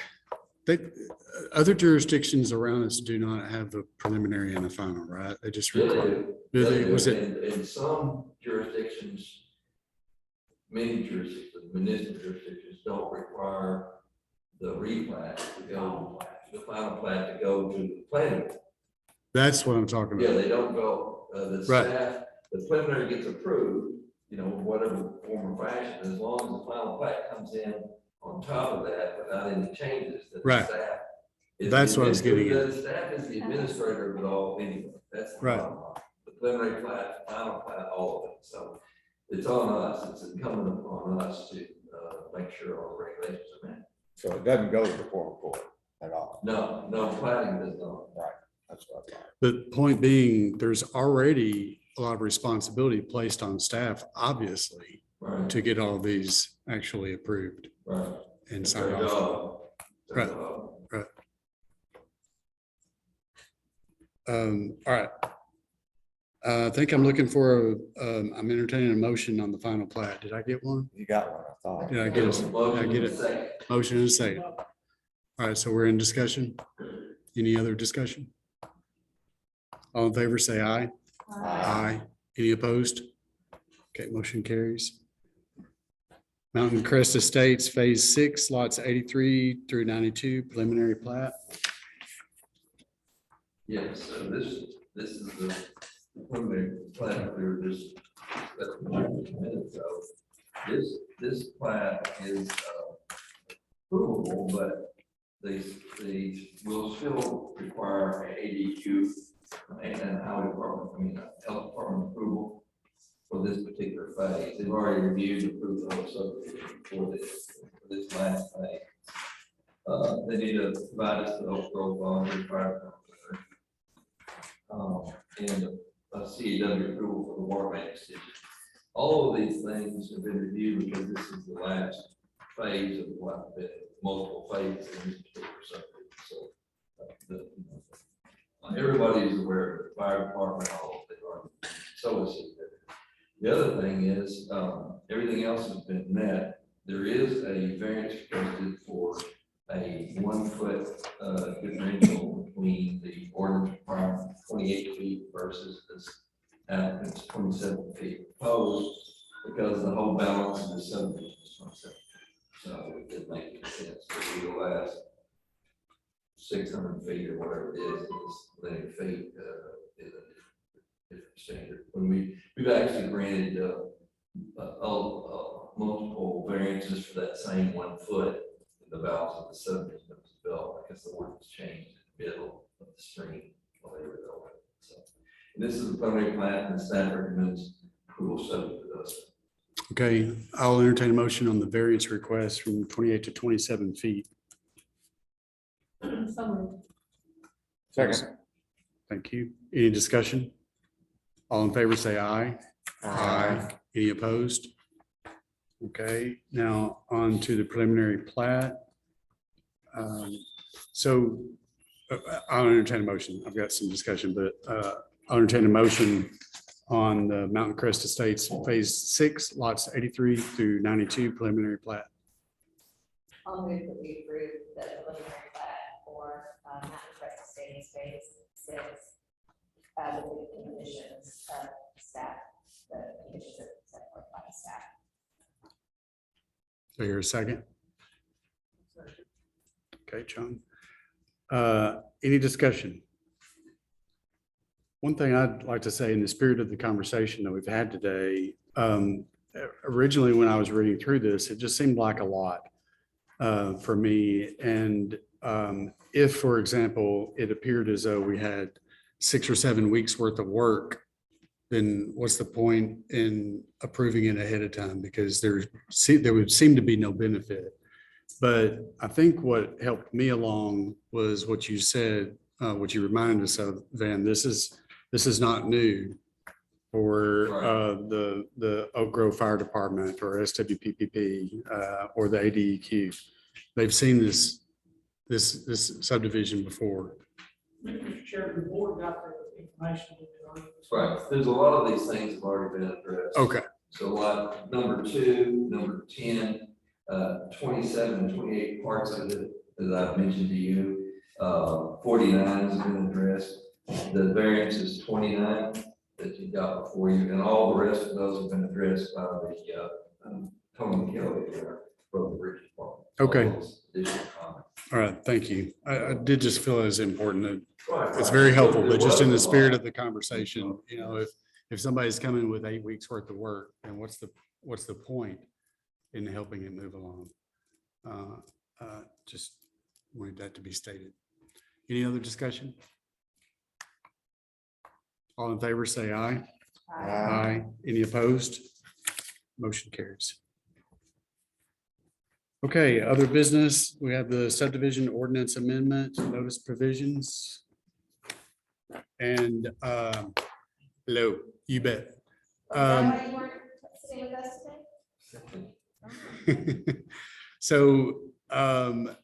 other jurisdictions around us do not have the preliminary and the final, right? They just require. Was it? In some jurisdictions, many jurisdictions, municipal jurisdictions don't require the replat to go, the final plat to go to the planning. That's what I'm talking Yeah, about. they don't go, the Right. staff, the preliminary gets approved, you know, whatever form or fashion, as long as the final plat comes in on top of that without any changes. That the Right. staff is That's the what I was getting administrator- at. The staff is the administrator of it all anyway, that's the Right. bottom line. The preliminary plat, final plat, all of it, so it's on us, it's incumbent upon us to, make sure all the regulations are met. So it doesn't go to the court at all. No, planning does not. Right. That's what I thought. The point being, there's already a lot of responsibility placed on staff, obviously, Right, to get all these actually approved right. and It's signed their off. job. It's their Right. job. All right. I think I'm looking for, I'm entertaining a motion on the final plat. Did I get one? You got one, I thought. Did I get it? Did I get it? Second. Motion and a second. All right, so we're in discussion. Any other discussion? All in favor, say aye. Aye. Any opposed? Okay, motion carries. Mountain Crest Estates Phase 6, lots 83 through 92, preliminary plat. Yes, so this is the preliminary plat we were just, that's a minute ago. This plat is provable, but they will still require an ADQ and highway department, health department approval for this particular phase. They've already reviewed and approved the whole subdivision for this last phase. They need to provide us the Oak Grove volunteer fire department, and a CEW approval for the water main extension. All of these things have been reviewed because this is the last phase of what the multiple phases in this particular subdivision. So everybody is aware of the fire department, all of it, so is it. The other thing is, everything else has been met. There is a variance requested for a 1 foot differential between the ordinance requirement 28 feet versus this applicant's 27 feet proposed, because the whole balance of the subdivision is 27 feet. So it didn't make any sense to do the last 600 feet or whatever it is, this linear feet is a different standard. When we've actually granted multiple variances for that same 1 foot in the balance of the subdivision that was built, because the ordinance changed in the middle of the stream while they were building. So, and this is the preliminary plat, and the staff recommends approval subject to those. Okay, I'll entertain a motion on the variance request from 28 to 27 feet. Second. Thank you. Any discussion? All in favor, say aye. Any opposed? Okay, now on to the preliminary plat. So I'll entertain a motion. I've got some discussion, but I'll entertain a motion on the Mountain Crest Estates Phase 6, lots 83 through 92, preliminary plat. I'll move that we approve the preliminary plat for Mountain Crest Estates Phase 6. With the conditions of staff, the conditions that set forth by staff. So you're a second? Okay, John. Any discussion? One thing I'd like to say in the spirit of the conversation that we've had today, originally when I was reading through this, it just seemed like a lot for me. And if, for example, it appeared as though we had 6 or 7 weeks worth of work, then what's the point in approving it ahead of time? Because there would seem to be no benefit. But I think what helped me along was what you said, what you reminded us of, Van. This is not new for the Oak Grove Fire Department or SWPPP or the ADEQ. They've seen this subdivision before. Mr. Chairman, the board got the information. Right, there's a lot of these things have already been addressed. Okay. So like number 2, number 10, 27 and 28 parts of it that I've mentioned to you, 49 has been addressed. The variance is 29 that you got before you, and all the rest of those have been addressed by the Tony Kelly there from the Bridge Department. Okay. All those additional comments. All right, thank you. I did just feel it was important. It's very helpful, but just in the spirit of the conversation, you know, if somebody's coming with 8 weeks worth of work, then what's the point in helping it move along? Just wanted that to be stated. Any other discussion? All in favor, say aye. Aye. Any opposed? Motion carries. Okay, other business, we have the subdivision ordinance amendment, notice provisions. And hello, you bet. Is that why you weren't sitting with us today? So let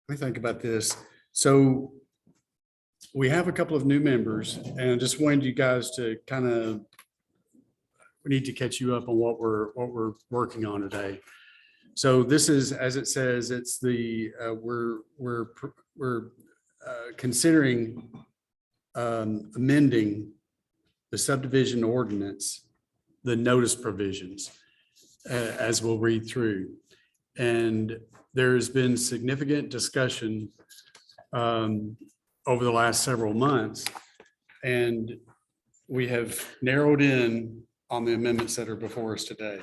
me think about this. So we have a couple of new members, and I just wanted you guys to kind of, we need to catch you up on what we're working on today. So this is, as it says, it's the we're considering amending the subdivision ordinance, the notice provisions. as we'll read through. And there's been significant discussion over the last several months. And we have narrowed in on the amendments that are before us today.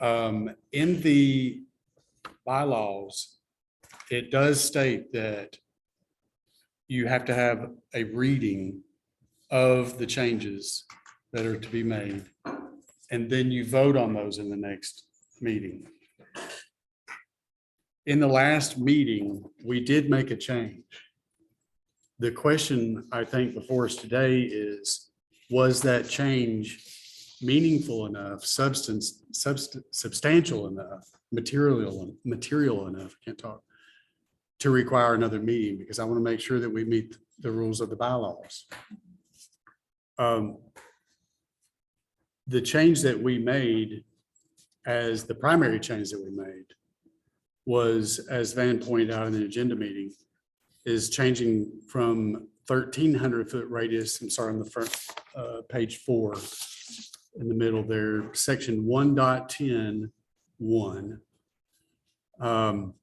In the bylaws, it does state that you have to have a reading of the changes that are to be made, and then you vote on those in the next meeting. In the last meeting, we did make a change. The question I think before us today is, was that change meaningful enough, substantial enough, material enough, I can't talk, to require another meeting? Because I want to make sure that we meet the rules of the bylaws. The change that we made, as the primary change that we made, was, as Van pointed out in the agenda meeting, is changing from 1,300 foot radius, I'm sorry, on the front, page 4, in the middle there, section 1.10.1.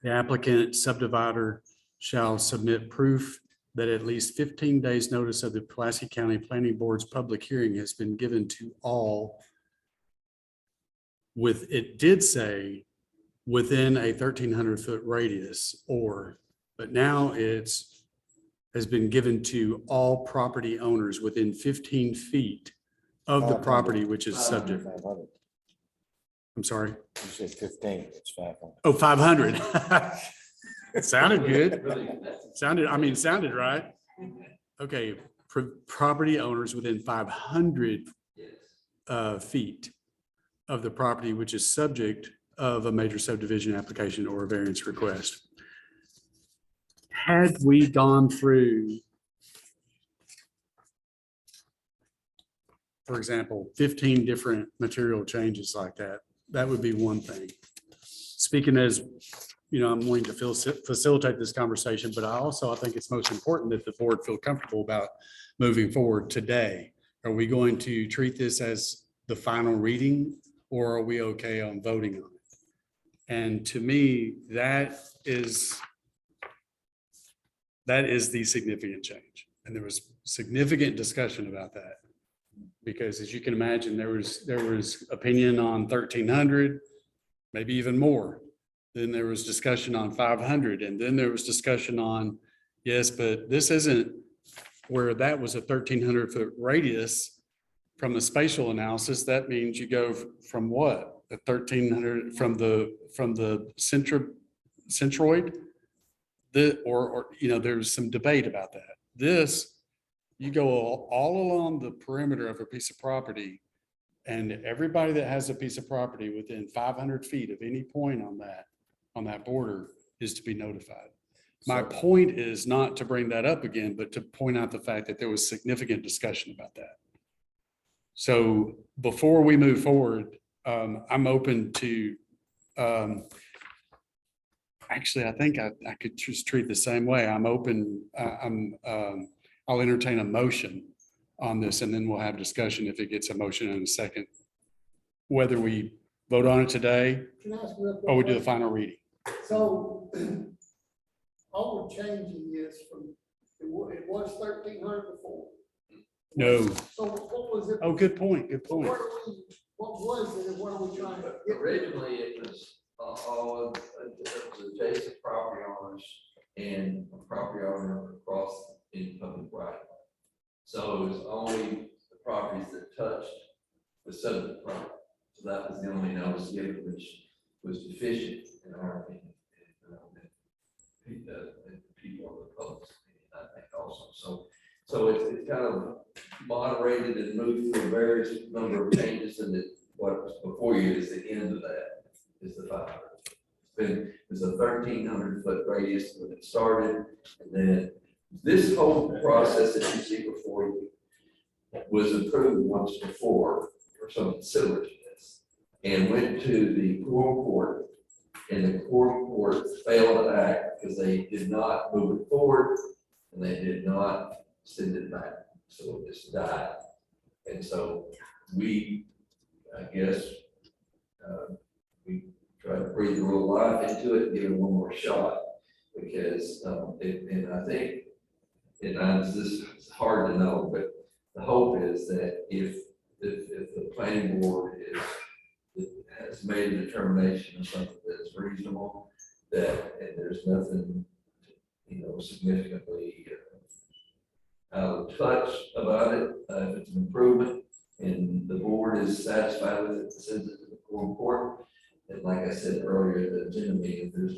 The applicant subdivider shall submit proof that at least 15 days notice of the Pulaski County Planning Board's public hearing has been given to all, with, it did say within a 1,300 foot radius, but now it's has been given to all property owners within 15 feet of the property which is subject. 500. I'm sorry. You said 15, it's 500. Oh, 500. It sounded good. Sounded right. Okay, property owners within 500 feet of the property which is subject of a major subdivision application or a variance request. Had we gone through, for example, 15 different material changes like that, that would be one thing. Speaking as, you know, I'm wanting to facilitate this conversation, but I think it's most important that the board feel comfortable about moving forward today. Are we going to treat this as the final reading, or are we okay on voting on it? And to me, that is the significant change. And there was significant discussion about that. Because as you can imagine, there was opinion on 1,300, maybe even more. Then there was discussion on 500, and then there was discussion on, yes, but this isn't where that was a 1,300 foot radius from the spatial analysis. That means you go from what? The 1,300 from the centroid, or you know, there's some debate about that. This, you go all along the perimeter of a piece of property, and everybody that has a piece of property within 500 feet of any point on that border is to be notified. My point is not to bring that up again, but to point out the fact that there was significant discussion about that. So before we move forward, I'm open to, actually, I think I could just treat the same way. I'm open, I'll entertain a motion on this, and then we'll have discussion if it gets a motion in a second, whether we vote on it today Can I ask a real quick or we do the question? final reading. So all we're changing is from, it was 1,300 before. No. So what was it? Oh, good point. Good point. What was it and what are we trying to get? Originally, it was all of adjacent property owners and a property owner across in public right. So it was only the properties that touched the subject property. So that was the only notice given, which was deficient in our opinion. And the people of the public, I think also. So it's kind of moderated and moved through various number of changes, and what was before you is the end of that, is the 500. It's a 1,300 foot radius when it started, and then this whole process that you see before you was approved once before, or something similar to this, and went to the court, and the court failed to act because they did not move it forward, and they did not send it back, so it just died. And so we I guess, we try to breathe a little life into it, give it one more shot. Because, and I think, this is hard to know, but the hope is that if the planning board has made a determination of something that's reasonable, that, and there's nothing, significantly out of touch about it, if it's an improvement, and the board is satisfied with it, sends it to the court. And like I said earlier, at the agenda meeting, there's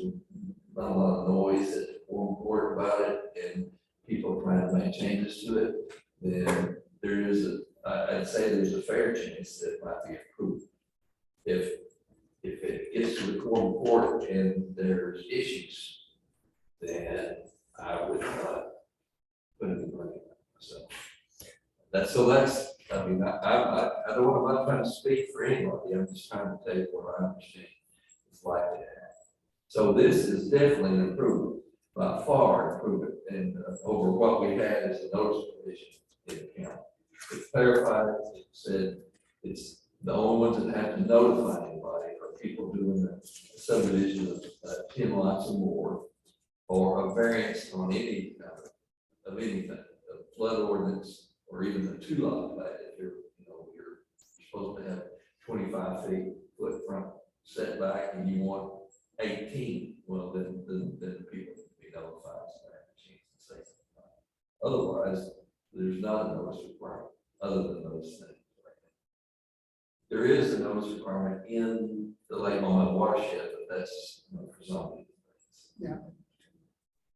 not a lot of noise at the court about it, and people trying to make changes to it, then there is I'd say there's a fair chance that it might be approved. If it gets to the court and there's issues, then I would not put it in money. So that's, I mean, I don't want, I'm not trying to speak for anybody. I'm just trying to tell you what I understand it's like to have. So this is definitely an improvement, by far improvement, and over what we had as a notice provision in the county. It clarified, it said it's the only ones that have to notify anybody are people doing a subdivision of 10 lots or more, or a variance on any of anything, a flood ordinance, or even a 2-lot plat. If you're supposed to have 25 feet foot setback and you want 18, well, then people can be notified. So they have a chance to say something. Otherwise, there's not a notice requirement other than those things. There is a notice requirement in the Lake Moment watershed, but that's for zoning. Yeah.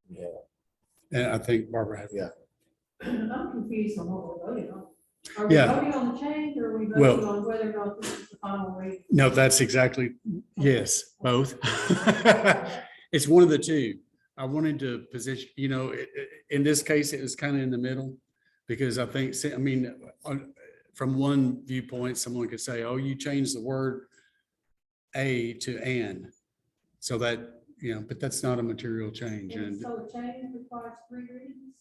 Yeah. And I think Barbara had. Yeah. I'm confused on what we're voting on. Are we Yeah. voting on the change, or are we Well- voting on whether or not this is the final reading? No, that's exactly, yes, both. It's one of the two. I wanted to position, in this case, it was kind of in the middle. Because I think, from one viewpoint, someone could say, oh, you changed the word "a" to "and." So that, but that's not a material change. And And so the change requires 3 readings?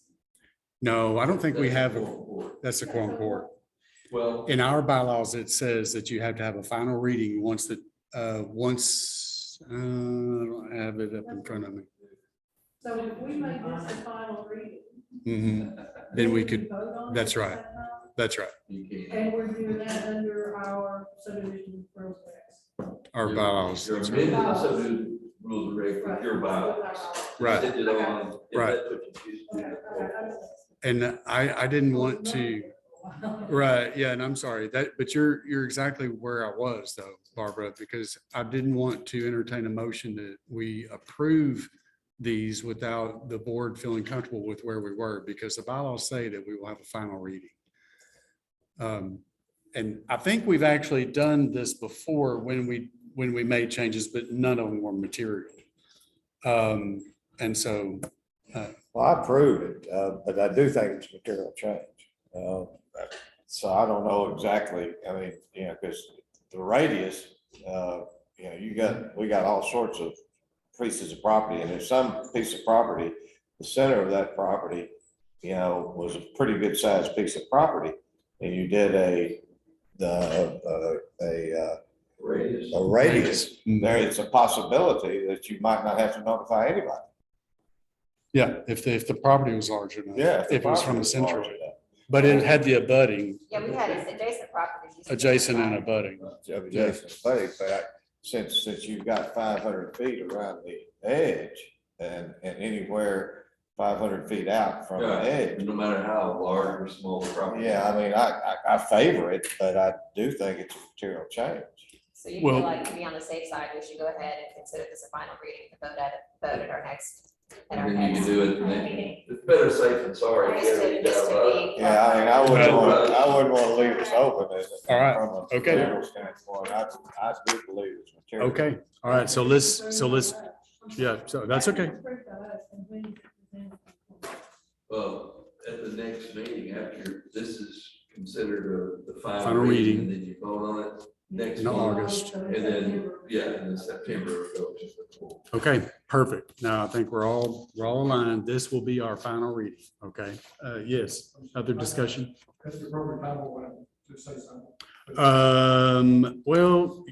no, I don't think we That's have, the court. that's the quorum court. Well, In our bylaws, it says that you have to have a final reading once I don't have it up in front of me. So if we made this the final reading. Then we can could, vote on it that's at right. that time? That's right. you can't. And we're doing that under our subdivision process. Our bylaws. Your that's right. amended subdivision rules and regs with your bylaws. Right. Send it on, if Right. that's what you choose to do. And I didn't want to, right, yeah, and I'm sorry but you're exactly where I was though, Barbara, because I didn't want to entertain a motion that we approve these without the board feeling comfortable with where we were, because the bylaws say that we will have a final reading. And I think we've actually done this before when we made changes, but none of them were material. And so, Well, I approve it, but I do think it's material change. So I don't know exactly, because the radius, we got all sorts of pieces of property, and there's some piece of property, the center of that property, was a pretty good sized piece of property, and you did a radius. There is a possibility that you might not have to notify anybody. yeah, if the property was large enough. Yeah. If it was from the property is center, large enough. but it had the abutting, Yeah, we had adjacent properties. adjacent and abutting. Adjacent place, but since you've got 500 feet around the edge and anywhere 500 feet out from the Yeah, edge. no matter how large or small the property. Yeah, I mean, I favor it, but I do think it's a material change. So you Well- feel like to be on the safe side, we should go ahead and consider this a final reading to vote at our next. At our And then you next can do it, meeting. it's better safe than sorry. Just to be. Yeah, I mean, I wouldn't want to leave this open as. All right, From a okay. legal standpoint, I do believe it's material. Okay, all right, so let's, yeah, so that's okay. Well, at the next meeting, after this is considered the Final final reading. reading, and then you vote on it next In month. August. And then, and then September, it'll go to the full. Okay, perfect. Now I think we're all aligned. This will be our final reading. Okay, yes, other discussion? That's the appropriate time, I want to say something. Well,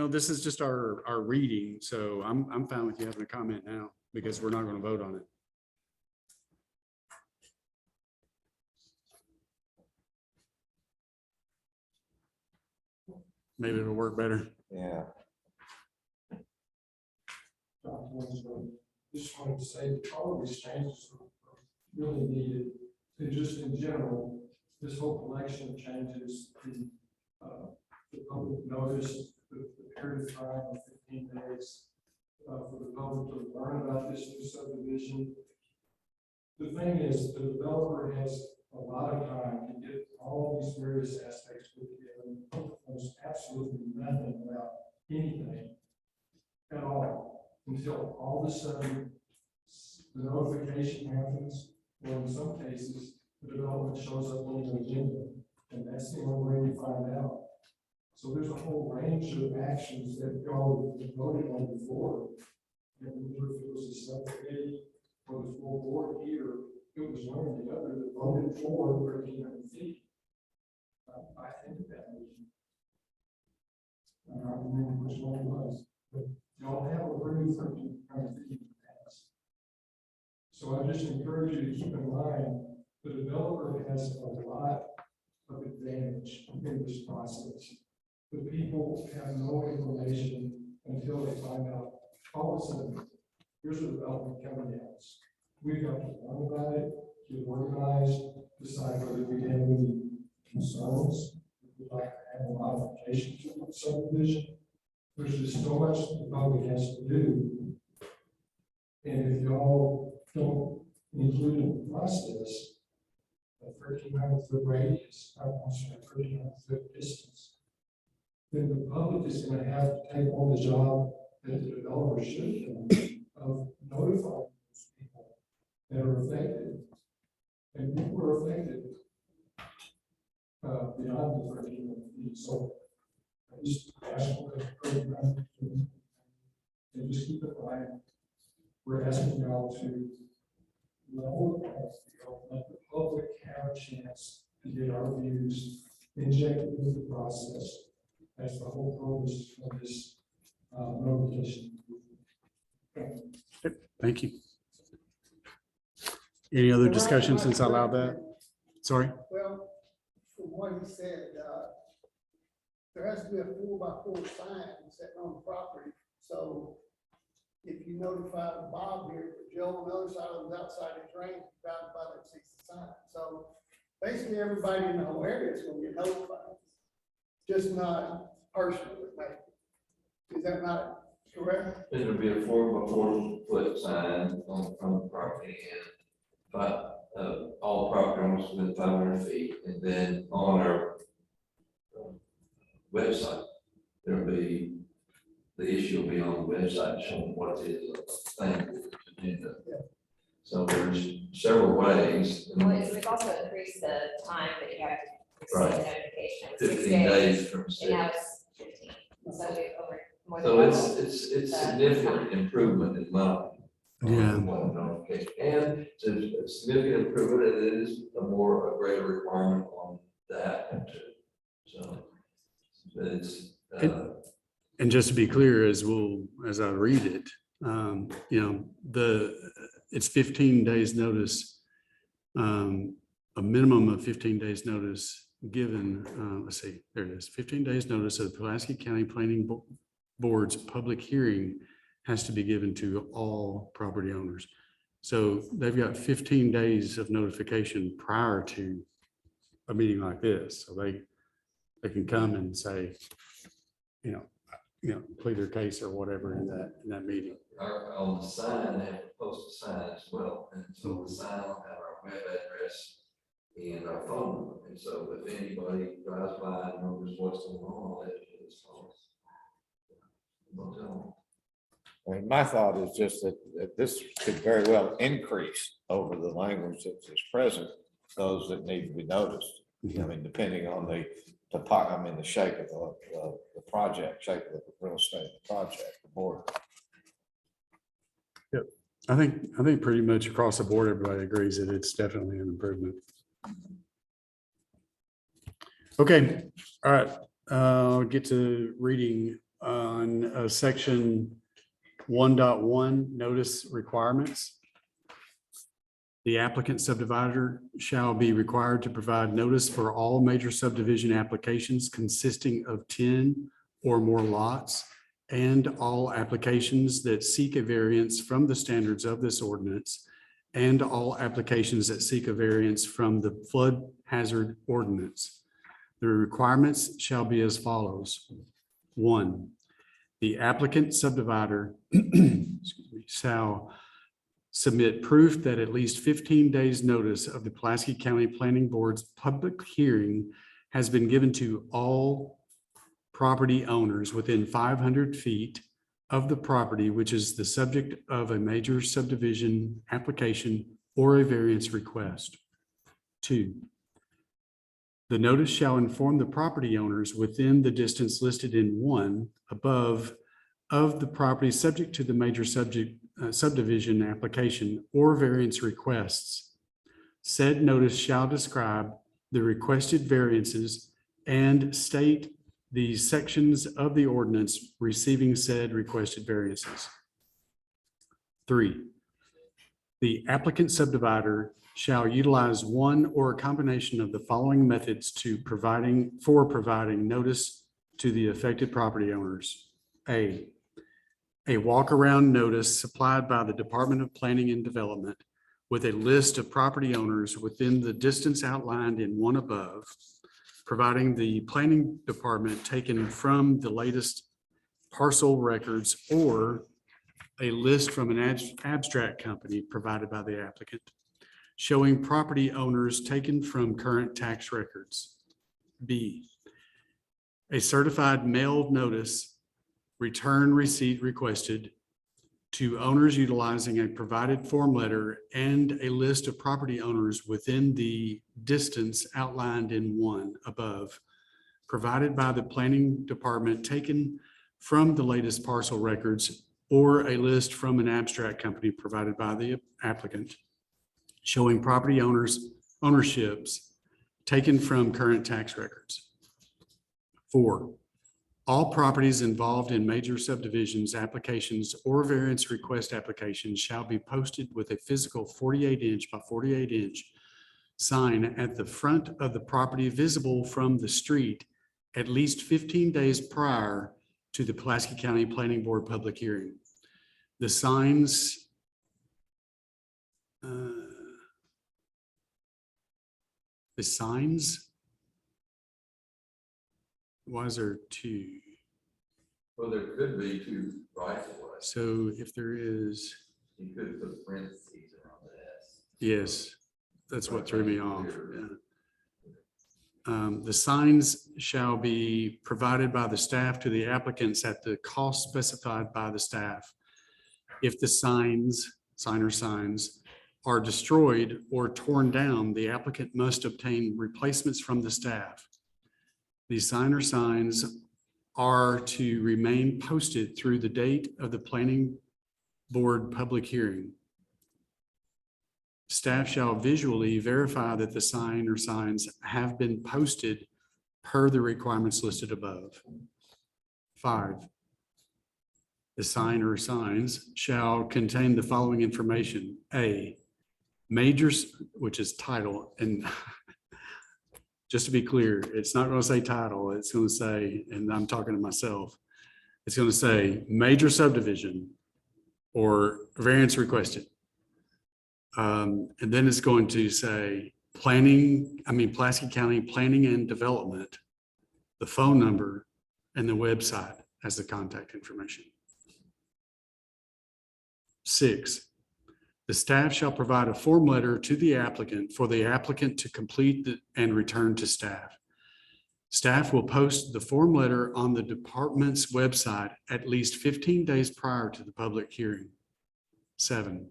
this is just our reading, so I'm fine with you having a comment now because we're not going to vote on it. Maybe it'll work better. Yeah. Just wanted to say that all of these changes are really needed. And just in general, this whole collection of changes, the public notice, the period of time of 15 days for the public to learn about this new subdivision. The thing is, the developer has a lot of time to get all these various aspects put together. The public knows absolutely nothing about anything at all until all of a sudden the notification happens, or in some cases, the development shows up on the agenda, and that's the only way you find out. So there's a whole range of actions that y'all voted on before. And whether it was a subcommittee or the full board here, it was one or the other that voted for 1,300 feet. I think that meeting. I don't remember which one it was, but y'all have approved 1,300 feet in the past. So I just encourage you to keep in mind, the developer has a lot of advantage in this process. The people have no information until they find out, all of a sudden, here's a development coming at us. We've got to learn about it, get organized, decide whether we have any concerns, if we'd like to have a modification to the subdivision. There's just so much the public has to do. And if y'all don't include in the process a 1,300-foot radius, I'm sorry, 1,300-foot distance, then the public is going to have to take on the job that the developer should do of notifying those people that are affected. And people are affected beyond the 1,300 feet. So I just ask for the and just keep in mind, we're asking y'all to level the playing field, let the public have a chance to get our views injected into the process. That's the whole purpose of this notification. Thank you. Any other discussion since I allowed that? Sorry. Well, from what he said, there has to be a 4x4 sign sitting on the property. So if you notify Bob here, Joe on the other side of the outside of the drain, drive by that sees the sign. So basically everybody in the whole area is going to get notified, just not personally, maybe. Is that not correct? It'll be a 4x4 sign on from the property and all property owners within 500 feet. And then on our website, there'll be, the issue will be on the website showing what it is, agenda. So there's several ways. Well, we've also increased the time that you have to receive Right. notification. 15 days from And 6. now it's 15. So we've over more than. So doubled. it's significant improvement in my. Yeah. Notification. And it's a significant improvement, and it is a greater requirement on the applicant too. So it's, And just to be clear, as I read it, it's 15 days notice, a minimum of 15 days notice given, let's see, there it is, 15 days notice of the Pulaski County Planning Board's public hearing has to be given to all property owners. So they've got 15 days of notification prior to a meeting like this. So they can come and say, plead their case or whatever in that meeting. on the sign, they have to post a sign as well. And so the sign will have our web address and our phone number. And so if anybody drives by and knows what's going on, all that is false. Don't tell them. I mean, my thought is just that this could very well increase over the language that is present, those that need to be noticed. I mean, depending on the shape of the project, shape of the real estate of the project, the board. Yep. I think pretty much across the board, everybody agrees that it's definitely an improvement. Okay, all right. I'll get to reading on section 1.1 notice requirements. The applicant subdivider shall be required to provide notice for all major subdivision applications consisting of 10 or more lots and all applications that seek a variance from the standards of this ordinance and all applications that seek a variance from the flood hazard ordinance. The requirements shall be as follows. 1, the applicant subdivider excuse me, shall submit proof that at least 15 days notice of the Pulaski County Planning Board's public hearing has been given to all property owners within 500 feet of the property which is the subject of a major subdivision application or a variance request. 2, the notice shall inform the property owners within the distance listed in 1 above of the property subject to the major subdivision application or variance requests. Said notice shall describe the requested variances and state the sections of the ordinance receiving said requested variances. 3, the applicant subdivider shall utilize one or a combination of the following methods to providing notice to the affected property owners. A walk-around notice supplied by the Department of Planning and Development with a list of property owners within the distance outlined in 1 above, providing the planning department taken from the latest parcel records or a list from an abstract company provided by the applicant, showing property owners taken from current tax records. B, a certified mailed notice return receipt requested to owners utilizing a provided form letter and a list of property owners within the distance outlined in 1 above, provided by the planning department taken from the latest parcel records or a list from an abstract company provided by the applicant, showing property ownerships taken from current tax records. 4, all properties involved in major subdivisions applications or variance request applications shall be posted with a physical 48-inch by 48-inch sign at the front of the property visible from the street at least 15 days prior to the Pulaski County Planning Board public hearing. The signs why is there 2? Well, there could be 2 rights of way. So if there is, You could put parentheses around the S. yes, that's what threw me off. Yeah. The signs shall be provided by the staff to the applicants at the cost specified by the staff. If the signs are destroyed or torn down, the applicant must obtain replacements from the staff. These signs are to remain posted through the date of the planning board public hearing. Staff shall visually verify that the signs have been posted per the requirements listed above. 5, the signs shall contain the following information. A, majors, which is title, and just to be clear, it's not going to say title, it's going to say, and I'm talking to myself, it's going to say major subdivision or variance requested. And then it's going to say Pulaski County Planning and Development, the phone number and the website as the contact information. 6, the staff shall provide a form letter to the applicant for the applicant to complete and return to staff. Staff will post the form letter on the department's website at least 15 days prior to the public hearing. 7,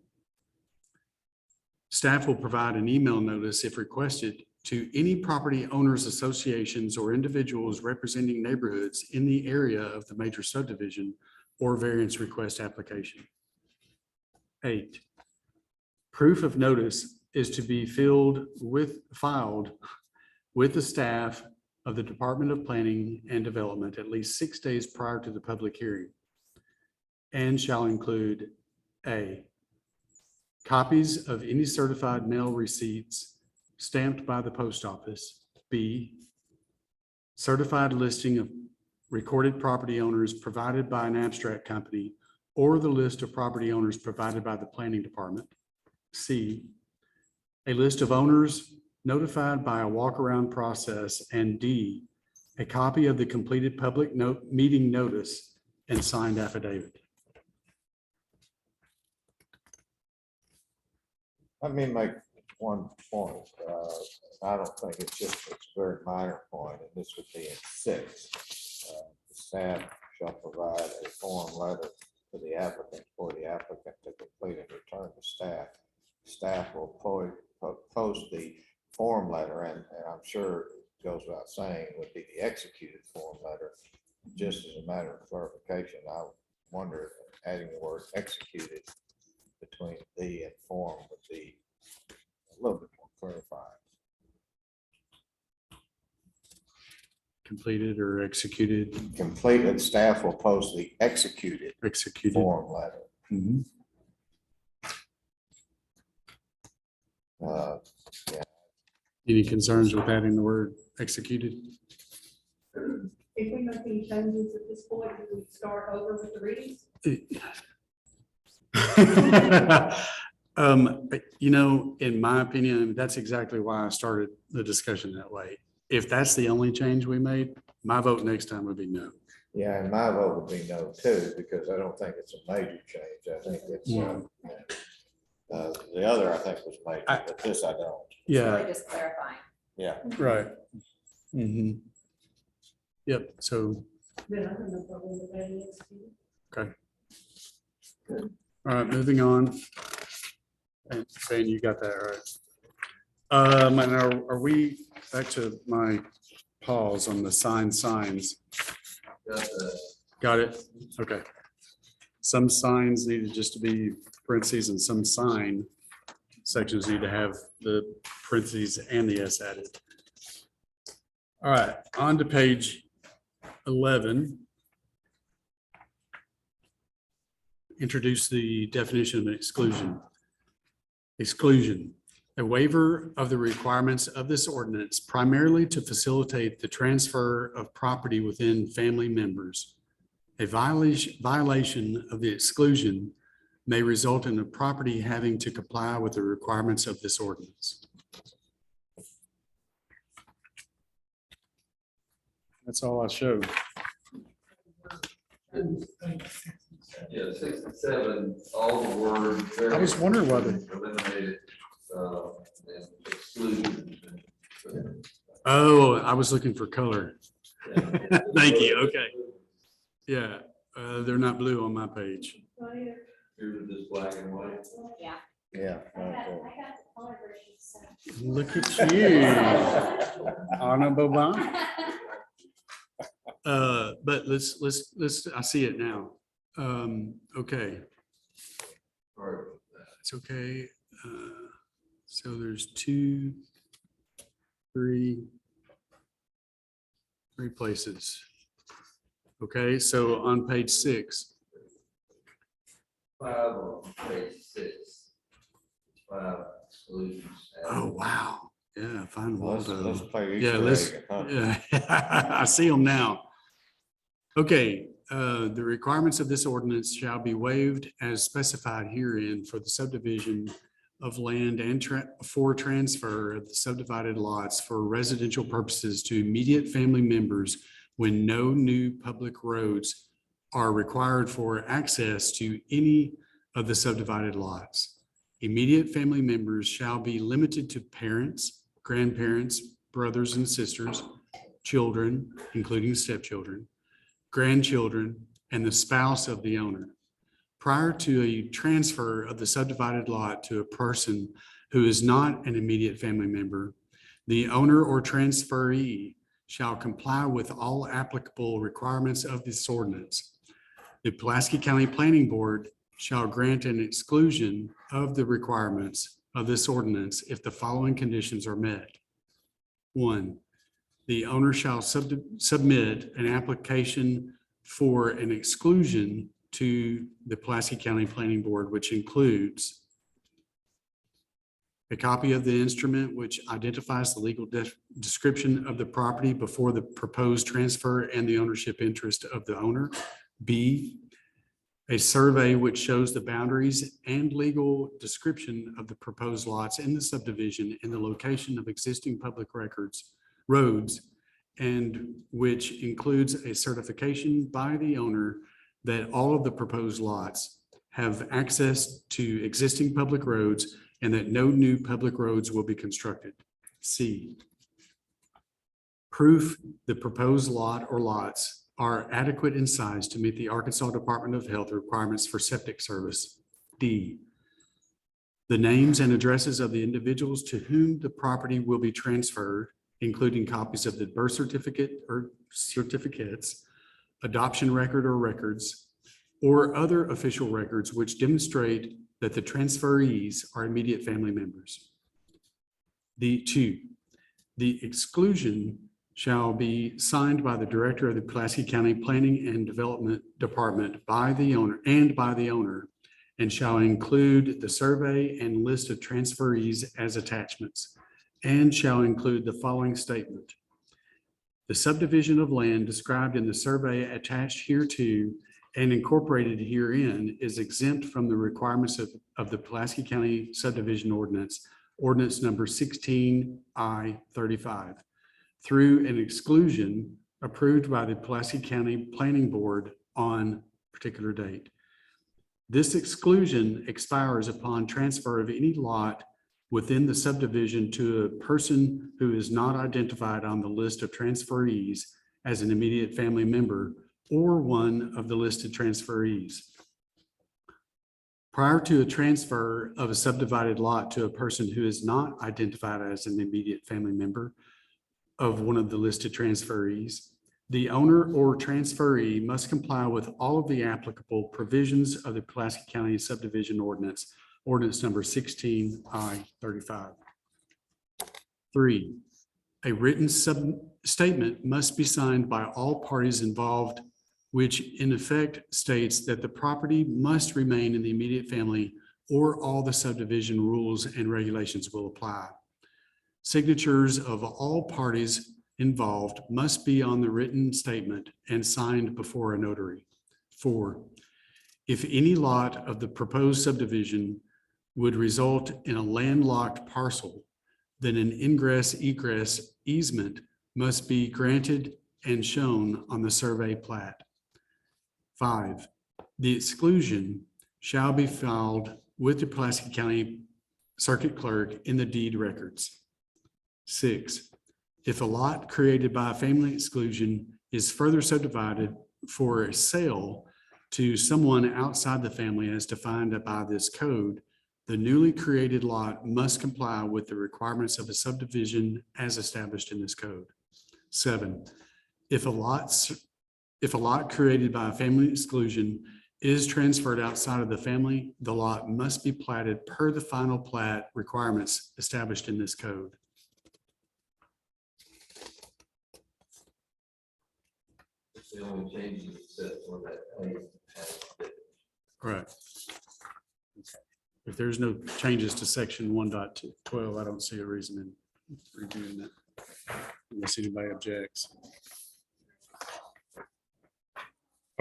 staff will provide an email notice if requested to any property owners associations or individuals representing neighborhoods in the area of the major subdivision or variance request application. 8, proof of notice is to be filed with the staff of the Department of Planning and Development at least 6 days prior to the public hearing, and shall include A, copies of any certified mail receipts stamped by the post office. B, certified listing of recorded property owners provided by an abstract company or the list of property owners provided by the planning department. C, a list of owners notified by a walk-around process. And D, a copy of the completed public meeting notice and signed affidavit. Let me make one point. I don't think it's a very minor point, and this would be in 6. The staff shall provide a form letter to the applicant for the applicant to complete and return to staff. Staff will post the form letter, and I'm sure it goes without saying, it would be the executed form letter. Just as a matter of clarification, I wonder if adding the word executed between the and form would be a little bit more clarified. Completed or executed? Completed, staff will post the executed Executed. form letter. Mhm. Any concerns with adding the word executed? If we make any changes at this point, do we start over with the readings? In my opinion, that's exactly why I started the discussion that way. If that's the only change we made, my vote next time would be no. Yeah, and my vote would be no too, because I don't think it's a major change. I think it's, the other I think was major, but this I don't. It's Yeah, really just clarifying. Yeah. right. Mhm. Yep, so, Then I don't know what we're adding next to. all right, moving on. And Ben, you got that right. And are we back to my pause on the signs? Got it? Okay. Some signs needed just to be parentheses, and some sign sections need to have the parentheses and the S added. All right, on to page 11. Introduce the definition of an exclusion. Exclusion, a waiver of the requirements of this ordinance primarily to facilitate the transfer of property within family members. A violation of the exclusion may result in the property having to comply with the requirements of this ordinance. That's all I showed. Yeah, 6 and 7, all the words. I was wondering why they- Eliminated, and exclusion. Oh, I was looking for color. Yeah. Thank you. Okay. Yeah, they're not blue on my page. Here's just black and white. Yeah. Yeah. I got the color version, so. Look at you. Honorable Bob. But let's, I see it now. Okay, Or it's okay. So there's 2, 3 places. Okay, so on page 6. 5 on page 6. 5 exclusions. Oh, wow. Yeah, fine. Let's play Yeah, Easter let's, egg, huh? yeah, I see them now. Okay, the requirements of this ordinance shall be waived as specified herein for the subdivision of land and for transfer of the subdivided lots for residential purposes to immediate family members when no new public roads are required for access to any of the subdivided lots. Immediate family members shall be limited to parents, grandparents, brothers and sisters, children, including stepchildren, grandchildren, and the spouse of the owner. Prior to a transfer of the subdivided lot to a person who is not an immediate family member, the owner or transferee shall comply with all applicable requirements of this ordinance. The Pulaski County Planning Board shall grant an exclusion of the requirements of this ordinance if the following conditions are met. 1, the owner shall submit an application for an exclusion to the Pulaski County Planning Board, which includes a copy of the instrument which identifies the legal description of the property before the proposed transfer and the ownership interest of the owner. B, a survey which shows the boundaries and legal description of the proposed lots in the subdivision and the location of existing public roads, and which includes a certification by the owner that all of the proposed lots have access to existing public roads and that no new public roads will be constructed. C, proof the proposed lot or lots are adequate in size to meet the Arkansas Department of Health requirements for septic service. D, the names and addresses of the individuals to whom the property will be transferred, including copies of the birth certificate or certificates, adoption record or records, or other official records which demonstrate that the transferees are immediate family members. D2, the exclusion shall be signed by the Director of the Pulaski County Planning and Development Department by the owner and shall include the survey and list of transferees as attachments, and shall include the following statement. The subdivision of land described in the survey attached hereto and incorporated herein is exempt from the requirements of the Pulaski County subdivision ordinance number 16I-35, through an exclusion approved by the Pulaski County Planning Board on particular date. This exclusion expires upon transfer of any lot within the subdivision to a person who is not identified on the list of transferees as an immediate family member or one of the listed transferees. Prior to a transfer of a subdivided lot to a person who is not identified as an immediate family member of one of the listed transferees, the owner or transferee must comply with all of the applicable provisions of the Pulaski County subdivision ordinance number 16I-35. 3, a written statement must be signed by all parties involved, which in effect states that the property must remain in the immediate family or all the subdivision rules and regulations will apply. Signatures of all parties involved must be on the written statement and signed before a notary. 4, if any lot of the proposed subdivision would result in a landlocked parcel, then an ingress-egress easement must be granted and shown on the survey plat. 5, the exclusion shall be filed with the Pulaski County Circuit Clerk in the deed records. 6, if a lot created by a family exclusion is further subdivided for a sale to someone outside the family as defined by this code, the newly created lot must comply with the requirements of a subdivision as established in this code. 7, if a lot created by a family exclusion is transferred outside of the family, the lot must be platted per the final plat requirements established in this code. It's the only changes except for that plan has been. Correct. If there's no changes to section 1.12, I don't see a reason in reviewing that unless anybody objects.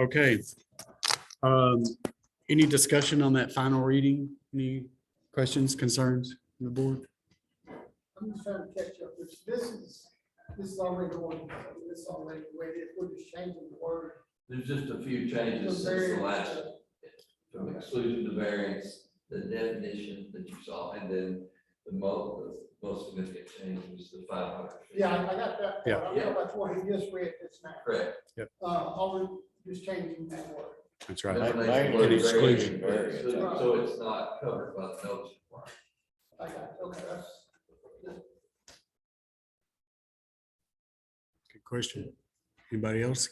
Okay. Any discussion on that final reading? Any questions, concerns from the board? I'm just trying to catch up, which this is already going, this is already the way it is, we're just changing the word. There's just a few changes since the last, from exclusion to variance, the definition that you saw, and then the most significant change was the 500 feet. Yeah, I got that. Yeah. I know that's what he just read this now. Correct. All we're just changing that word. That's right. Language An exclusion. variance. So it's not covered by the notice requirement. I got it. Okay, that's. Good question. Anybody else?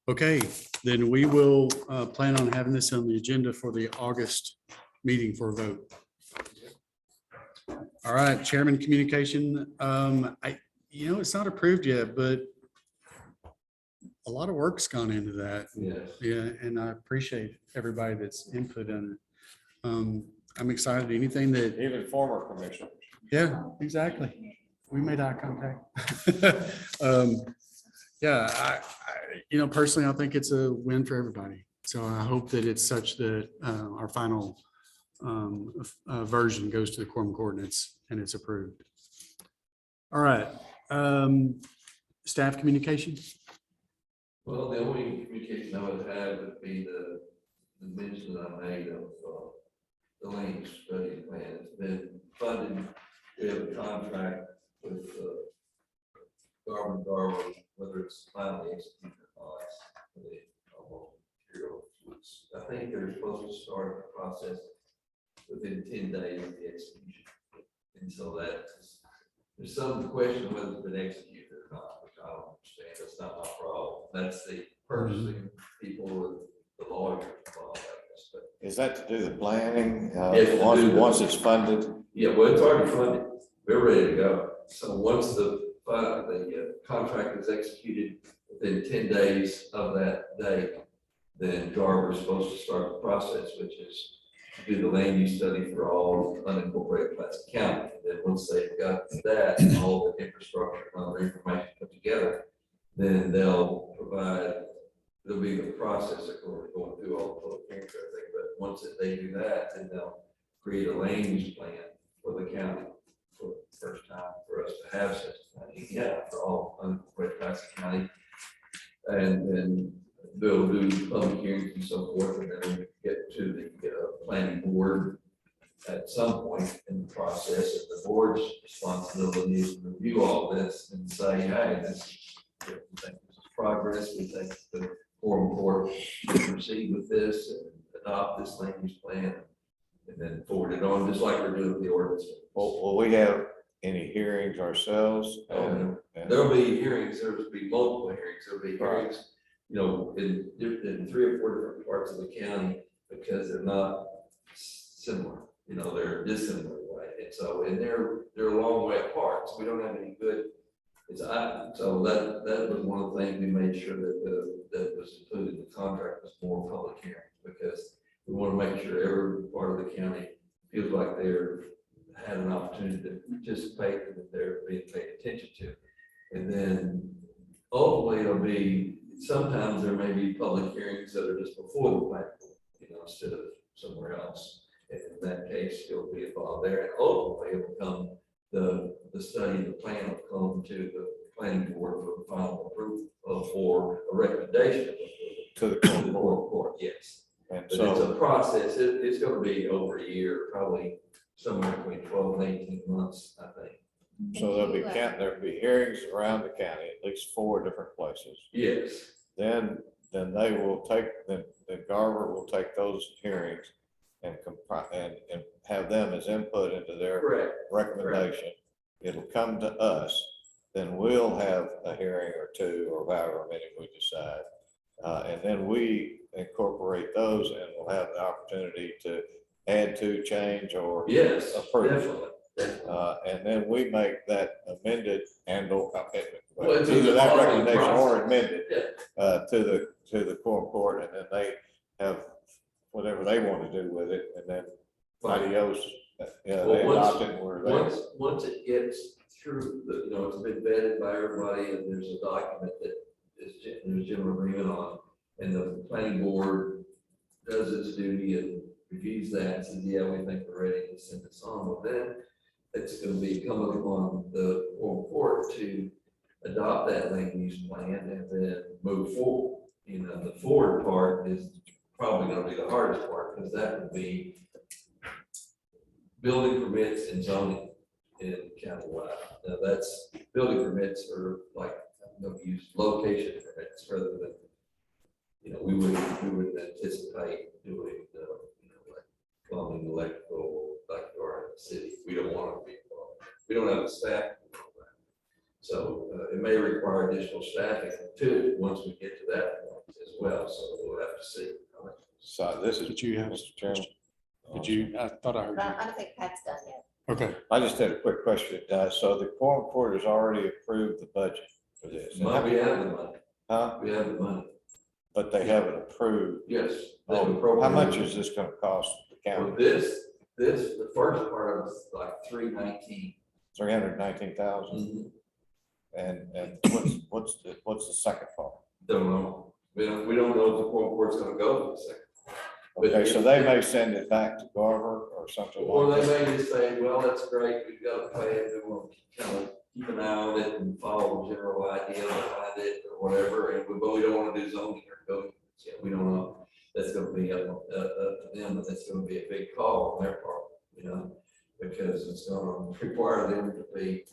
Okay, then we will plan on having this on the agenda for the August meeting for a vote. All right, Chairman Communication. It's not approved yet, but a lot of work's gone into that. Yes. Yeah, and I appreciate everybody that's input on it. I'm excited. Anything that, Even former commissioners. yeah, exactly. We made eye contact. Yeah, personally, I think it's a win for everybody. So I hope that it's such that our final version goes to the quorum coordinates and it's approved. All right. Staff communication. Well, the only communication I would have would be the mention that I made of the land study plan. It's been funded. We have a contract with Garber, whether it's finally executed or not. For the material. I think they're supposed to start the process within 10 days of the execution. And so there's some question whether it's been executed or not, which I don't understand. That's not my problem. That's the purchasing people with the lawyers involved, I guess. But Is that to do the planning, Yes, to do the- once it's funded? yeah, well, it's already funded. We're ready to go. So once the contract is executed within 10 days of that date, then Garber is supposed to start the process, which is to do the land use study for all unincorporated Pulaski County. And then once they've got that, and all the infrastructure and other information put together, then there'll be the process of going through all the public hearings and everything. But once they do that, then they'll create a land use plan for the county for the first time for us to have such a thing. Yeah, for all unincorporated Pulaski County. And then they'll do public hearings and so forth, and then we get to the planning board at some point in the process. And the board's responsibility is to review all this and say, hey, we think this is progress. We think the quorum court should proceed with this and adopt this land use plan, and then forward it on, just like we're doing with the ordinance. Will we have any hearings ourselves? Oh, there'll be hearings. There'll be multiple hearings. There'll be hearings, in 3 or 4 different parts of the county, because they're not similar, they're dissimilar, right? And so, and they're a long way apart, so we don't have any good, so that was one of the things we made sure that was included in the contract was more public hearings, because we want to make sure every part of the county feels like they're had an opportunity to participate and that they're being paid attention to. And then ultimately it'll be, sometimes there may be public hearings that are just before the planning board, instead of somewhere else. And in that case, you'll be involved there. And ultimately it will come, the study of the plan will come to the planning board for final approval or a recommendation of approval To the court, yes. And But it's so, a process. It's going to be over a year, probably somewhere between 12 and 18 months, I think. there'll be hearings around the county, at least 4 different places. Yes. Then they will then Garver will take those hearings and have them as input into their Correct. recommendation. It'll come to us, then we'll have a hearing or 2 or however many we decide. And then we incorporate those and we'll have the opportunity to add to, change, or Yes, approve. definitely. And then we make that amended Well, it's either a that following recommendation or process. amended Yeah. to the quorum court, and then they have whatever they want to do with it, and then adios. They Well, adopt it and we're there. once it gets through, it's been vetted by everybody, and there's a document that there's general agreement on, and the planning board does its duty and reviews that and says, yeah, we think we're ready to send this on. Well, then it's going to be incumbent upon the court to adopt that land use plan and then move forward. The forward part is probably going to be the hardest part, because that would be building permits and zoning in countywide. Now that's, building permits are like, use location permits rather than, we would anticipate doing, like plumbing, electrical, like you are in the city. We don't want to be involved. We don't have the staff. So it may require additional staffing too, once we get to that point as well. So we'll have to see. So this is, Did you have, Mr. Chairman. I thought I heard you. I don't think Pat's done yet. Okay, I just had a quick question. So the quorum court has already approved the budget for this. We have the money, Huh? we have the money, But they haven't approved. yes. they Oh, how appropriated. much is this gonna cost the Well, county? the first part of it's like 319. 319,000? And what's the second part? Don't know. We don't know if the quorum court's gonna go for the second. But Okay, if- so they may send it back to Garver or something Or like they that. may just say, well, that's great, we've got a plan, we want to kind of keep an eye on it and follow the general idea behind it or whatever, but we don't want to do zoning or building. Yeah, we don't know, that's gonna be up to them, but that's gonna be a big call on their part, because it's gonna require them to be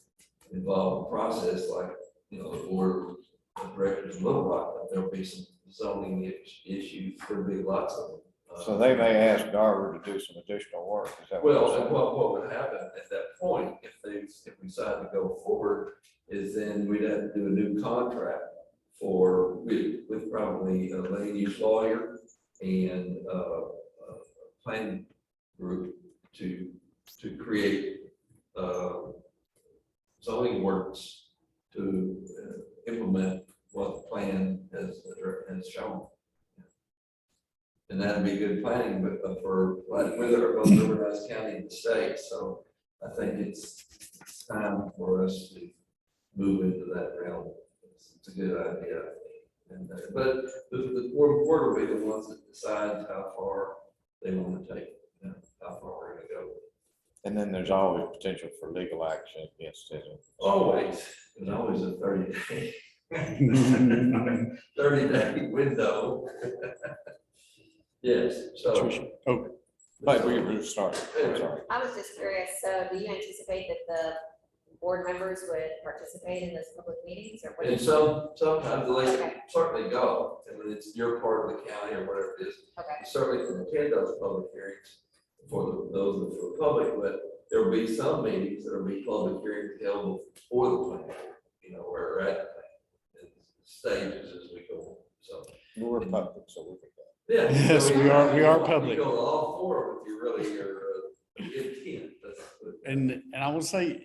involved in the process, like, the board of directors in Little Rock, but there'll be some zoning issues, there'll be lots of them. So they may ask Garver to do some additional work. Is that what Well, you're and saying? what would happen at that point, if we decide to go forward, is then we'd have to do a new contract with probably a land use lawyer and a planning group to create zoning works to implement what the plan has shown. And that'd be good planning, but for like whether both River County and the state, so I think it's time for us to move into that realm. It's a good idea, and but the board will be the ones that decide how far they want to take, how far we're gonna go. And then there's always potential for legal action against it. Always, there's always a 30-day 30-day window. Yes, so. Tricia. Oh, But we were starting, I'm sorry. I was just curious, so do you anticipate that the board members would participate in those public meetings or what? And sometimes they certainly go, and when it's your part of the county or whatever it is, Okay, you certainly can attend those public hearings those for the public, but there will be some meetings that will be public hearings held for the plan, where we're at in stages as we go, so. We're public, so we can go. Yeah. Yes, so we are you public. go to all four if you really are intent. and I will say,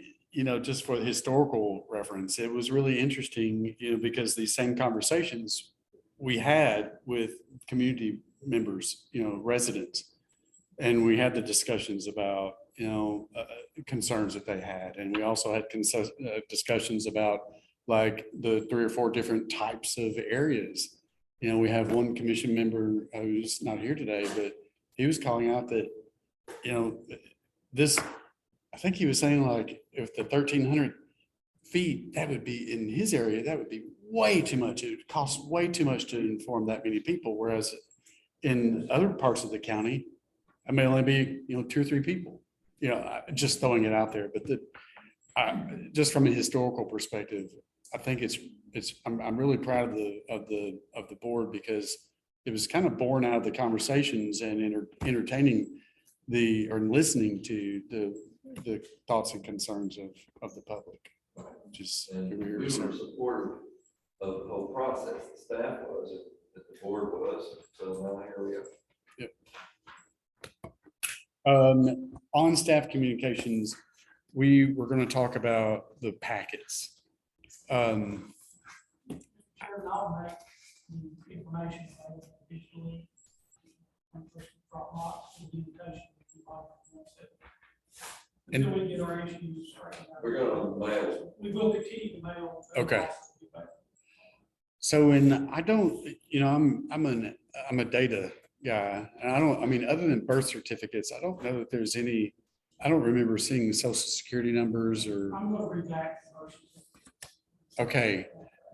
just for the historical reference, it was really interesting, because these same conversations we had with community members, residents. And we had the discussions about, concerns that they had. And we also had discussions about like the 3 or 4 different types of areas. We have one commission member who's not here today, but he was calling out that, I think he was saying like, if the 1,300 feet, that would be in his area, that would be way too much. It would cost way too much to inform that many people. Whereas in other parts of the county, I may only be, 2 or 3 people, just throwing it out there. But just from a historical perspective, I think I'm really proud of the board because it was kind of born out of the conversations and entertaining or listening to the thoughts and concerns of the public, which is. And we were supportive of the whole process. The staff was, that the board was, so now here we are. On staff communications, we were going to talk about the packets. Sure, I'll make the information available digitally. And push the Dropbox and invitation if you like. Until we get our issues straightened out. We're gonna mail. We will continue to mail. Okay. So, and I don't, I'm a data guy, and other than birth certificates, I don't know that there's any, I don't remember seeing social security numbers or, I'm gonna read back the version. okay.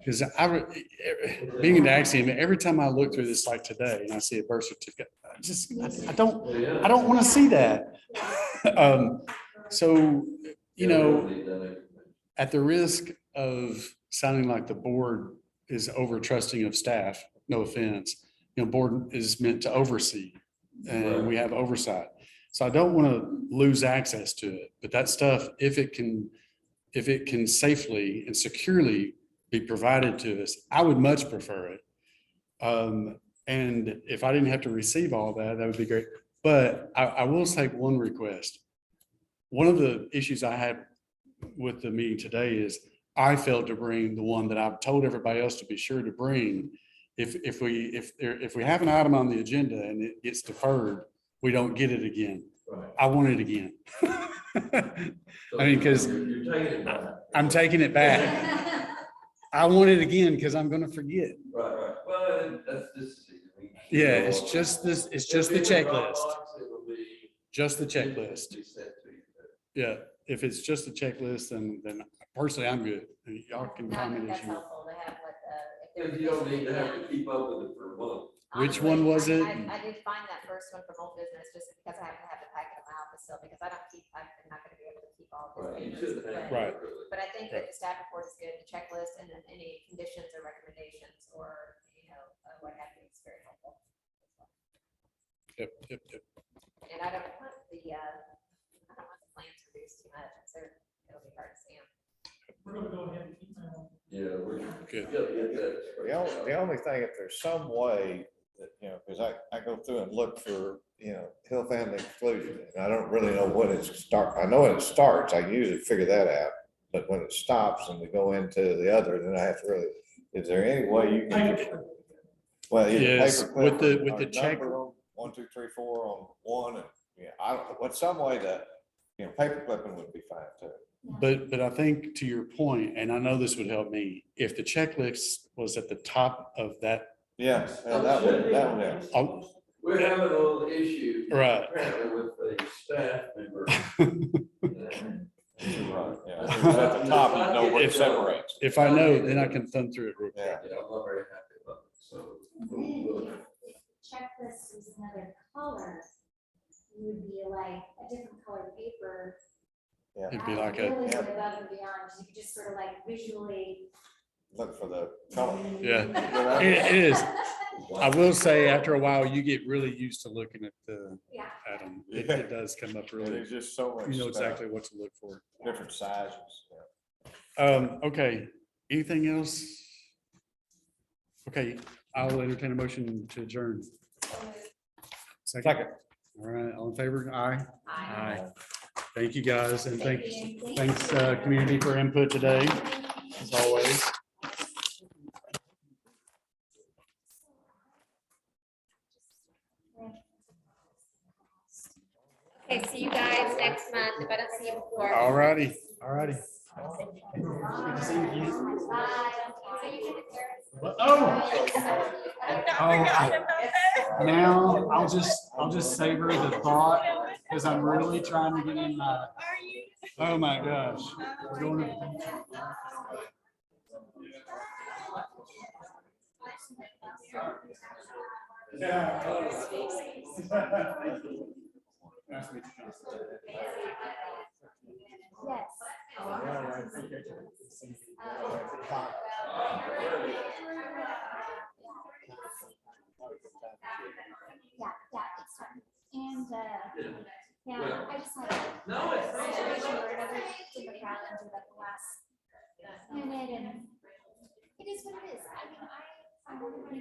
Because being in Axiom, every time I look through this like today and I see a birth certificate, I don't want to see that. So, at the risk of sounding like the board is over trusting of staff, no offense, board is meant to oversee and we have oversight. So I don't want to lose access to it, but that stuff, if it can safely and securely be provided to us, I would much prefer it. And if I didn't have to receive all that, that would be great. But I will take one request. one of the issues I had with the meeting today is I failed to bring the one that I've told everybody else to be sure to bring. If we have an item on the agenda and it gets deferred, we don't get it again. Right. I want it again. So I mean, 'cause you're taking it back. I'm taking it back. I want it again because I'm gonna forget. Right. Well, that's just. Yeah, it's just this, it's just the checklist, It will be. just the checklist. Be sent to you. Yeah, if it's just a checklist, then personally, I'm good. And y'all can No, I think comment as that's you. helpful to have what the. if Because there's you don't need to have additional- to keep up with it for a month. Which Honestly, one was it? I did find that first one from old business just because I have to have the packet of my office still, because I'm not gonna be able to keep all of Right, you this. shouldn't have. to, Right. really. But I think that the staff report is good, the checklist, and then any conditions or recommendations or, what have you, is very helpful. Yep. And I don't want the plans reduced too much, so it'll be hard to see them. We're gonna go ahead and keep them. Yeah, we're. Good. The only thing, if there's some way that, because I go through and look for, hill family exclusion, and I don't really know when it starts. I know when it starts, I can usually figure that out, but when it stops and we go into the other, then I have to really, is there any way you can? Well, either Yes, paperclip with the or check- number 'em, 1, 2, 3, 4 on one, and, I don't, what's some way that, paper clipping would be fine too. But I think to your point, and I know this would help me, if the checklist was at the top of that, Yeah, that would help. oh, We're having a little issue. Right. Apparently with a staff member. Yeah, if it's at the top, you know what If- separates. if I know, then I can thumb through it real quick. Yeah. Yeah, I'm not very happy about it, so. And then if checklist was another color, it would be like a different color paper. It'd be like That a, really yeah. went above and beyond, you could just sort of like visually. Look for the color. yeah, it is. I will say, after a while, you get really used to looking at Yeah. them. It does come up really, There's just so much. you know stuff, exactly what to look for. Different sizes. Okay, anything else? Okay, I'll entertain a motion to adjourn. Second. All right, all in favor? Aye. Aye. Thank you, guys, and thanks, community, for input today, as always. Okay, see you guys next month, if I don't see you before. All righty, all righty. Now, I'll just savor the thought, because I'm really trying to get in my, oh my gosh. We're going to- Yeah, it's fun. And, yeah, I just had. No, it's. a situation where another different challenge at the last minute, and it is what it is. I mean, I want to